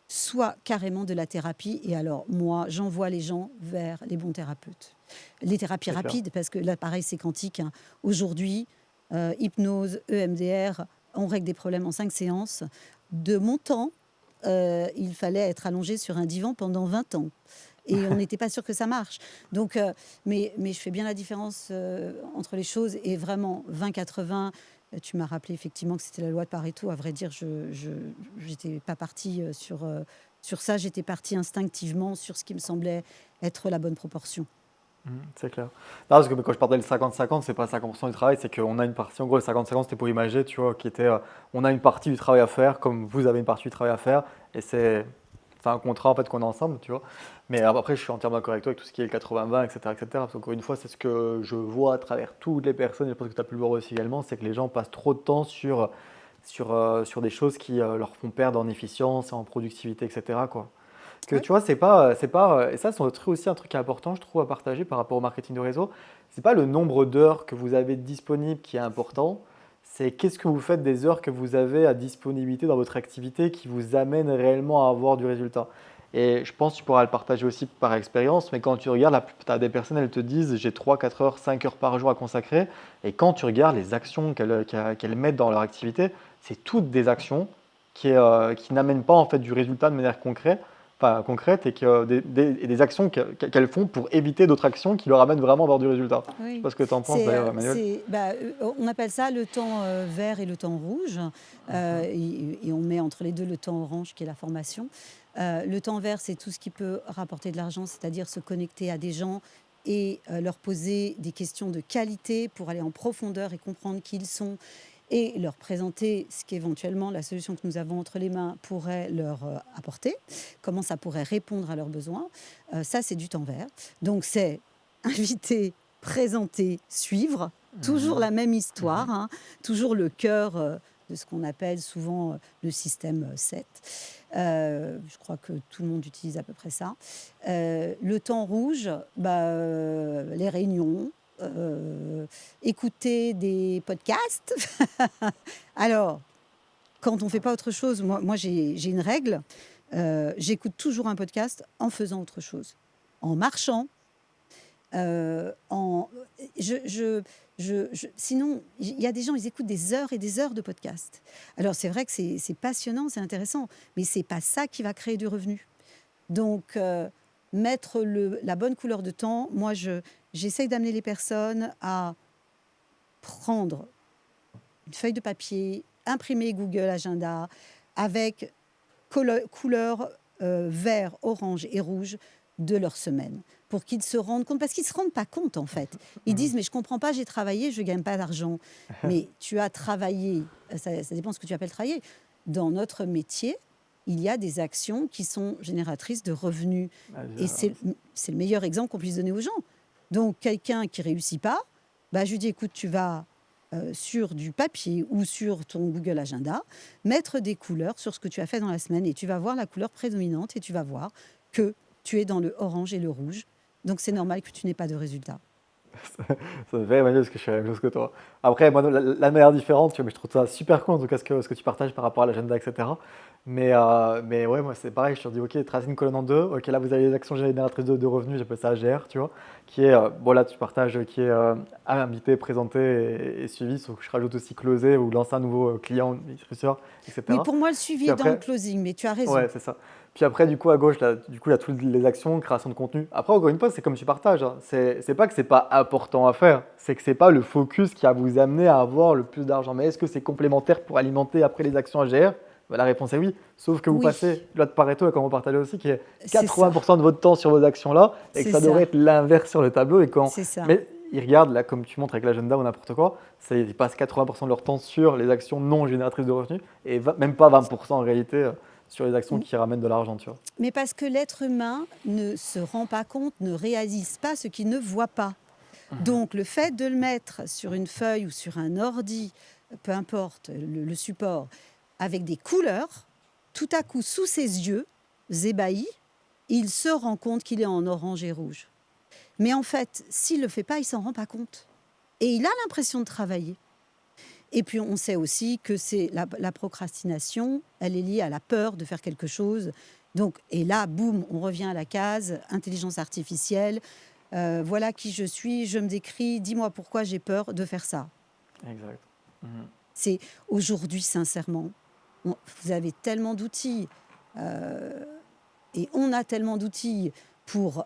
soit carrément de la thérapie. Et alors, moi, j'envoie les gens vers les bons thérapeutes. Les thérapies C'est clair. rapides, parce que là, pareil, c'est quantique. Hein. Aujourd'hui, hypnose, EMDR, on règle des problèmes en 5 séances. De mon temps, il fallait être allongé sur un divan pendant 20 ans. Et on n'était pas sûr que ça marche. Donc, mais je fais bien la différence entre les choses. Et vraiment, 20-80, tu m'as rappelé effectivement que c'était la loi de Pareto. À vrai dire, je n'étais pas partie Sur ça, j'étais partie instinctivement sur ce qui me semblait être la bonne proportion. C'est clair. Non, parce que quand je parlais de 50-50, c'est pas 50% du travail, c'est qu'on a une partie, en gros, le 50-50, c'était pour imaginer, tu vois, qui était, on a une partie du travail à faire, comme vous avez une partie du travail à faire, et c'est un contrat en fait qu'on a ensemble, tu vois. Mais après, je suis entièrement d'accord avec toi avec tout ce qui est le 80-20, etc., etc. Parce qu'encore une fois, c'est ce que je vois à travers toutes les personnes, et je pense que tu as pu le voir aussi également, c'est que les gens passent trop de temps sur des choses qui leur font perdre en efficience, en productivité, etc., quoi. Que Oui, tu vois, et ça, c'est aussi un truc qui est important, je trouve, à partager par rapport au marketing de réseau. C'est pas le nombre d'heures que vous avez disponible qui est important, c'est qu'est-ce que vous faites des heures que vous avez à disponibilité dans votre activité qui vous amène réellement à avoir du résultat. Et je pense que tu pourras le partager aussi par expérience, mais quand tu regardes, tu as des personnes, elles te disent j'ai 3, 4 heures, 5 heures par jour à consacrer. Et quand tu regardes les actions qu'elles mettent dans leur activité, c'est toutes des actions qui n'amènent pas en fait du résultat de manière concrète, enfin, concrètes et, et des actions qu'elles font pour éviter d'autres actions qui leur amènent vraiment à avoir du résultat. Je ne sais oui. pas ce que tu en penses d'ailleurs, Emmanuel. On appelle ça le temps vert et le temps rouge. Et on met entre les deux le temps orange qui est la formation. Le temps vert, c'est tout ce qui peut rapporter de l'argent, c'est-à-dire se connecter à des gens et leur poser des questions de qualité pour aller en profondeur et comprendre qui ils sont et leur présenter ce qu'éventuellement la solution que nous avons entre les mains pourrait leur apporter, comment ça pourrait répondre à leurs besoins. Ça, c'est du temps vert. Donc, c'est inviter, présenter, suivre, toujours Mhm. la même histoire, Mhm. hein, toujours le cœur de ce qu'on appelle souvent le système 7. Je crois que tout le monde utilise à peu près ça. Le temps rouge, les réunions, écouter des podcasts. Alors, quand on ne fait pas autre chose, moi j'ai une règle, j'écoute toujours un podcast en faisant autre chose, en marchant, en sinon, il y a des gens, ils écoutent des heures et des heures de podcast. Alors c'est vrai que c'est passionnant, c'est intéressant, mais c'est pas ça qui va créer du revenu. Donc, mettre la bonne couleur de temps, moi j'essaye d'amener les personnes à prendre une feuille de papier, imprimer Google Agenda avec couleur vert, orange et rouge de leur semaine pour qu'ils se rendent compte, parce qu'ils ne se rendent pas compte en fait. Ils Mhm. disent, mais je ne comprends pas, j'ai travaillé, je ne gagne pas d'argent. Mais tu as travaillé, ça dépend ce que tu appelles travailler. Dans notre métier, il y a des actions qui sont génératrices de revenus. Et c'est le meilleur exemple qu'on puisse donner aux gens. Donc, quelqu'un qui ne réussit pas, je lui dis, écoute, tu vas sur du papier ou sur ton Google Agenda, mettre des couleurs sur ce que tu as fait dans la semaine et tu vas voir la couleur prédominante et tu vas voir que tu es dans le orange et le rouge. Donc, c'est normal que tu n'aies pas de résultat. Ça me fait Emmanuel parce que je fais la même chose que toi. Après, moi, la manière différente, tu vois, mais je trouve ça super cool en tout cas ce que tu partages par rapport à l'agenda, etc. Mais ouais, moi c'est pareil, je te dis, ok, tracer une colonne en deux, ok, là vous avez les actions génératrices de revenus, j'appelle ça AGR, tu vois, qui est, bon là tu partages, qui est invité, présenté et suivi, sauf que je rajoute aussi closer ou lancer un nouveau client, distributeur, Oui, etc. pour moi, le Puis suivi est dans le après, closing, mais tu as raison. ouais, c'est ça. Puis après, du coup, à gauche, là, du coup, il y a toutes les actions, création de contenu. Après, encore une fois, c'est comme tu partages, hein. C'est pas que c'est pas important à faire, c'est que c'est pas le focus qui va vous amener à avoir le plus d'argent. Mais est-ce que c'est complémentaire pour alimenter après les actions AGR? Bah, la réponse est oui. Sauf que vous Oui, passez, loi de Pareto, et comme on partageait aussi, qui est c'est ça, 80% de votre temps sur vos actions-là, et que c'est ça devrait ça, être l'inverse sur le tableau. Et quand... c'est ça. Mais ils regardent, là, comme tu montres avec l'agenda ou n'importe quoi, ils passent 80% de leur temps sur les actions non génératrices de revenus, et même pas 20% en réalité sur les actions qui ramènent de l'argent, tu vois. Mais parce que l'être humain ne se rend pas compte, ne réalise pas ce qu'il ne voit pas. Donc, le fait de le mettre sur une feuille ou sur un ordi, peu importe le support, avec des couleurs, tout à coup, sous ses yeux, ébahis, il se rend compte qu'il est en orange et rouge. Mais en fait, s'il ne le fait pas, il s'en rend pas compte. Et il a l'impression de travailler. Et puis, on sait aussi que c'est la procrastination, elle est liée à la peur de faire quelque chose. Donc, et là, boum, on revient à la case, intelligence artificielle. Voilà qui je suis, je me décris, dis-moi pourquoi j'ai peur de faire ça. Exact. Mhm. C'est aujourd'hui, sincèrement, vous avez tellement d'outils et on a tellement d'outils pour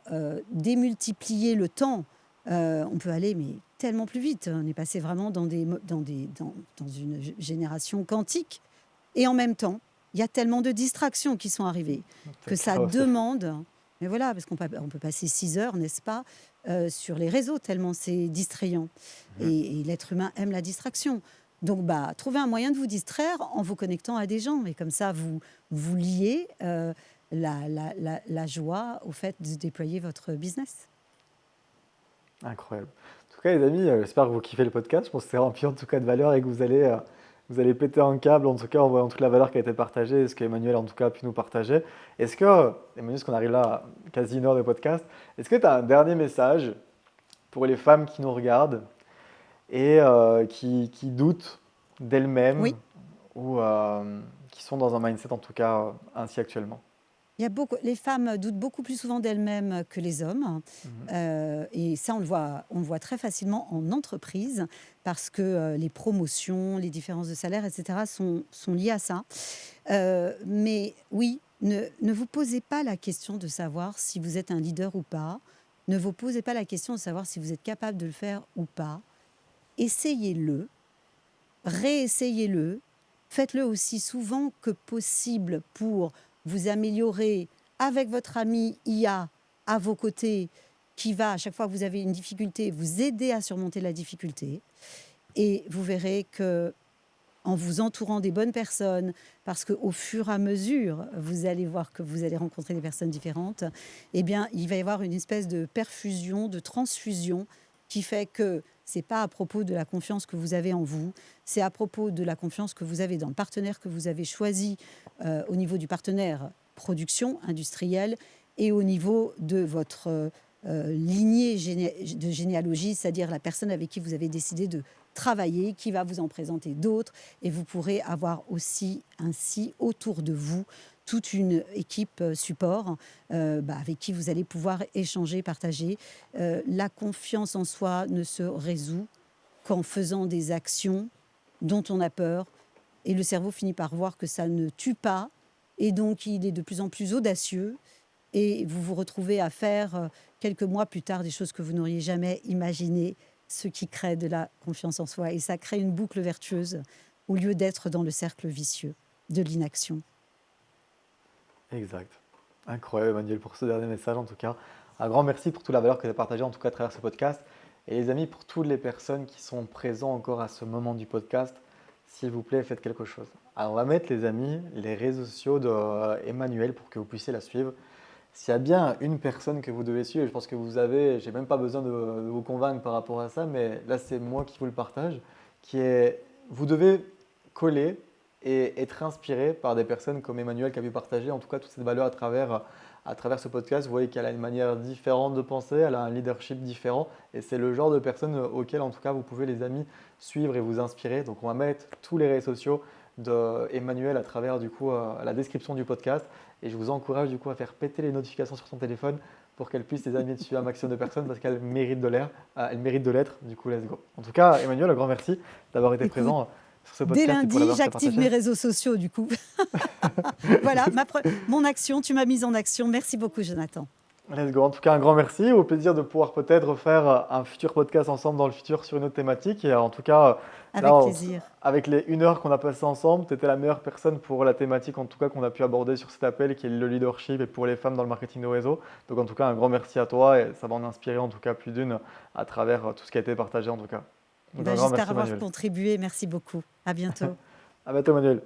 démultiplier le temps. On peut aller mais tellement plus vite. On est passé vraiment dans une génération quantique. Et en même temps, Il y a tellement de distractions qui sont arrivées que C'est ça clair, c'est fou. demande, mais voilà, parce on peut passer 6 heures, n'est-ce pas, sur les réseaux tellement c'est distrayant Mhm. et l'être humain aime la distraction. Donc bah, trouvez un moyen de vous distraire en vous connectant à des gens et comme ça vous liez, la joie au fait de déployer votre business. Incroyable. En tout cas, les amis, j'espère que vous kiffez le podcast. Je pense que c'est rempli en tout cas de valeur et que vous allez péter un câble, en tout cas en voyant toute la valeur qui a été partagée et ce qu'Emmanuel en tout cas a pu nous partager. Est-ce que, Emmanuel, parce qu'on arrive là à quasi une heure de podcast, est-ce que tu as un dernier message pour les femmes qui nous regardent et qui doutent d'elles-mêmes Oui. ou qui sont dans un mindset en tout cas ainsi actuellement? Les femmes doutent beaucoup plus souvent d'elles-mêmes que les hommes. Mhm. Et ça, on le voit très facilement en entreprise parce que les promotions, les différences de salaire, etc., sont liées à ça. Mais oui, ne vous posez pas la question de savoir si vous êtes un leader ou pas. Ne vous posez pas la question de savoir si vous êtes capable de le faire ou pas. Essayez-le, réessayez-le, faites-le aussi souvent que possible pour vous améliorer avec votre ami IA à vos côtés qui va, à chaque fois que vous avez une difficulté, vous aider à surmonter la difficulté. Et vous verrez que en vous entourant des bonnes personnes, parce qu'au fur et à mesure, vous allez voir que vous allez rencontrer des personnes différentes, eh bien, il va y avoir une espèce de perfusion, de transfusion qui fait que c'est pas à propos de la confiance que vous avez en vous, c'est à propos de la confiance que vous avez dans le partenaire que vous avez choisi au niveau du partenaire production industrielle et au niveau de votre lignée de généalogie, c'est-à-dire la personne avec qui vous avez décidé de travailler, qui va vous en présenter d'autres, et vous pourrez avoir aussi ainsi autour de vous toute une équipe support avec qui vous allez pouvoir échanger, partager. La confiance en soi ne se résout qu'en faisant des actions dont on a peur, et le cerveau finit par voir que ça ne tue pas, et donc il est de plus en plus audacieux, et vous vous retrouvez à faire quelques mois plus tard des choses que vous n'auriez jamais imaginées, ce qui crée de la confiance en soi. Et ça crée une boucle vertueuse au lieu d'être dans le cercle vicieux de l'inaction. Exact. Incroyable, Emmanuel, pour ce dernier message en tout cas. Un grand merci pour toute la valeur que tu as partagée en tout cas à travers ce podcast. Et les amis, pour toutes les personnes qui sont présents encore à ce moment du podcast, s'il vous plaît, faites quelque chose. Alors, on va mettre, les amis, les réseaux sociaux d'Emmanuel pour que vous puissiez la suivre. S'il y a bien une personne que vous devez suivre, et je pense que vous avez, j'ai même pas besoin de vous convaincre par rapport à ça, mais là c'est moi qui vous le partage, qui est, vous devez coller et être inspiré par des personnes comme Emmanuel qui a pu partager en tout cas toute cette valeur à travers ce podcast. Vous voyez qu'elle a une manière différente de penser, elle a un leadership différent et c'est le genre de personnes auxquelles en tout cas vous pouvez les amis suivre et vous inspirer. Donc on va mettre tous les réseaux sociaux d'Emmanuel à travers du coup la description du podcast. Et je vous encourage du coup à faire péter les notifications sur son téléphone pour qu'elle puisse les amis de suivre un maximum de personnes parce qu'elle mérite de l'air, elle mérite de l'être. Du coup, let's go. En tout cas, Emmanuel, un grand merci d'avoir été Écoute, présent sur ce dès podcast et pour la lundi, valeur que tu as j'active partagée. mes réseaux sociaux, du coup. Voilà, mon action, tu m'as mise en action. Merci beaucoup, Jonathan. Let's go. En tout cas, un grand merci. Au plaisir de pouvoir peut-être faire un futur podcast ensemble dans le futur sur une autre thématique. Et en tout cas, là, Avec plaisir. avec les 1 heure qu'on a passé ensemble, tu étais la meilleure personne pour la thématique en tout cas qu'on a pu aborder sur cet appel qui est le leadership et pour les femmes dans le marketing de réseau. Donc en tout cas, un grand merci à toi et ça va en inspirer en tout cas plus d'une à travers tout ce qui a été partagé en tout cas. Donc un grand J'espère merci avoir Emmanuel. contribué. Merci beaucoup. À bientôt. À bientôt Emmanuel.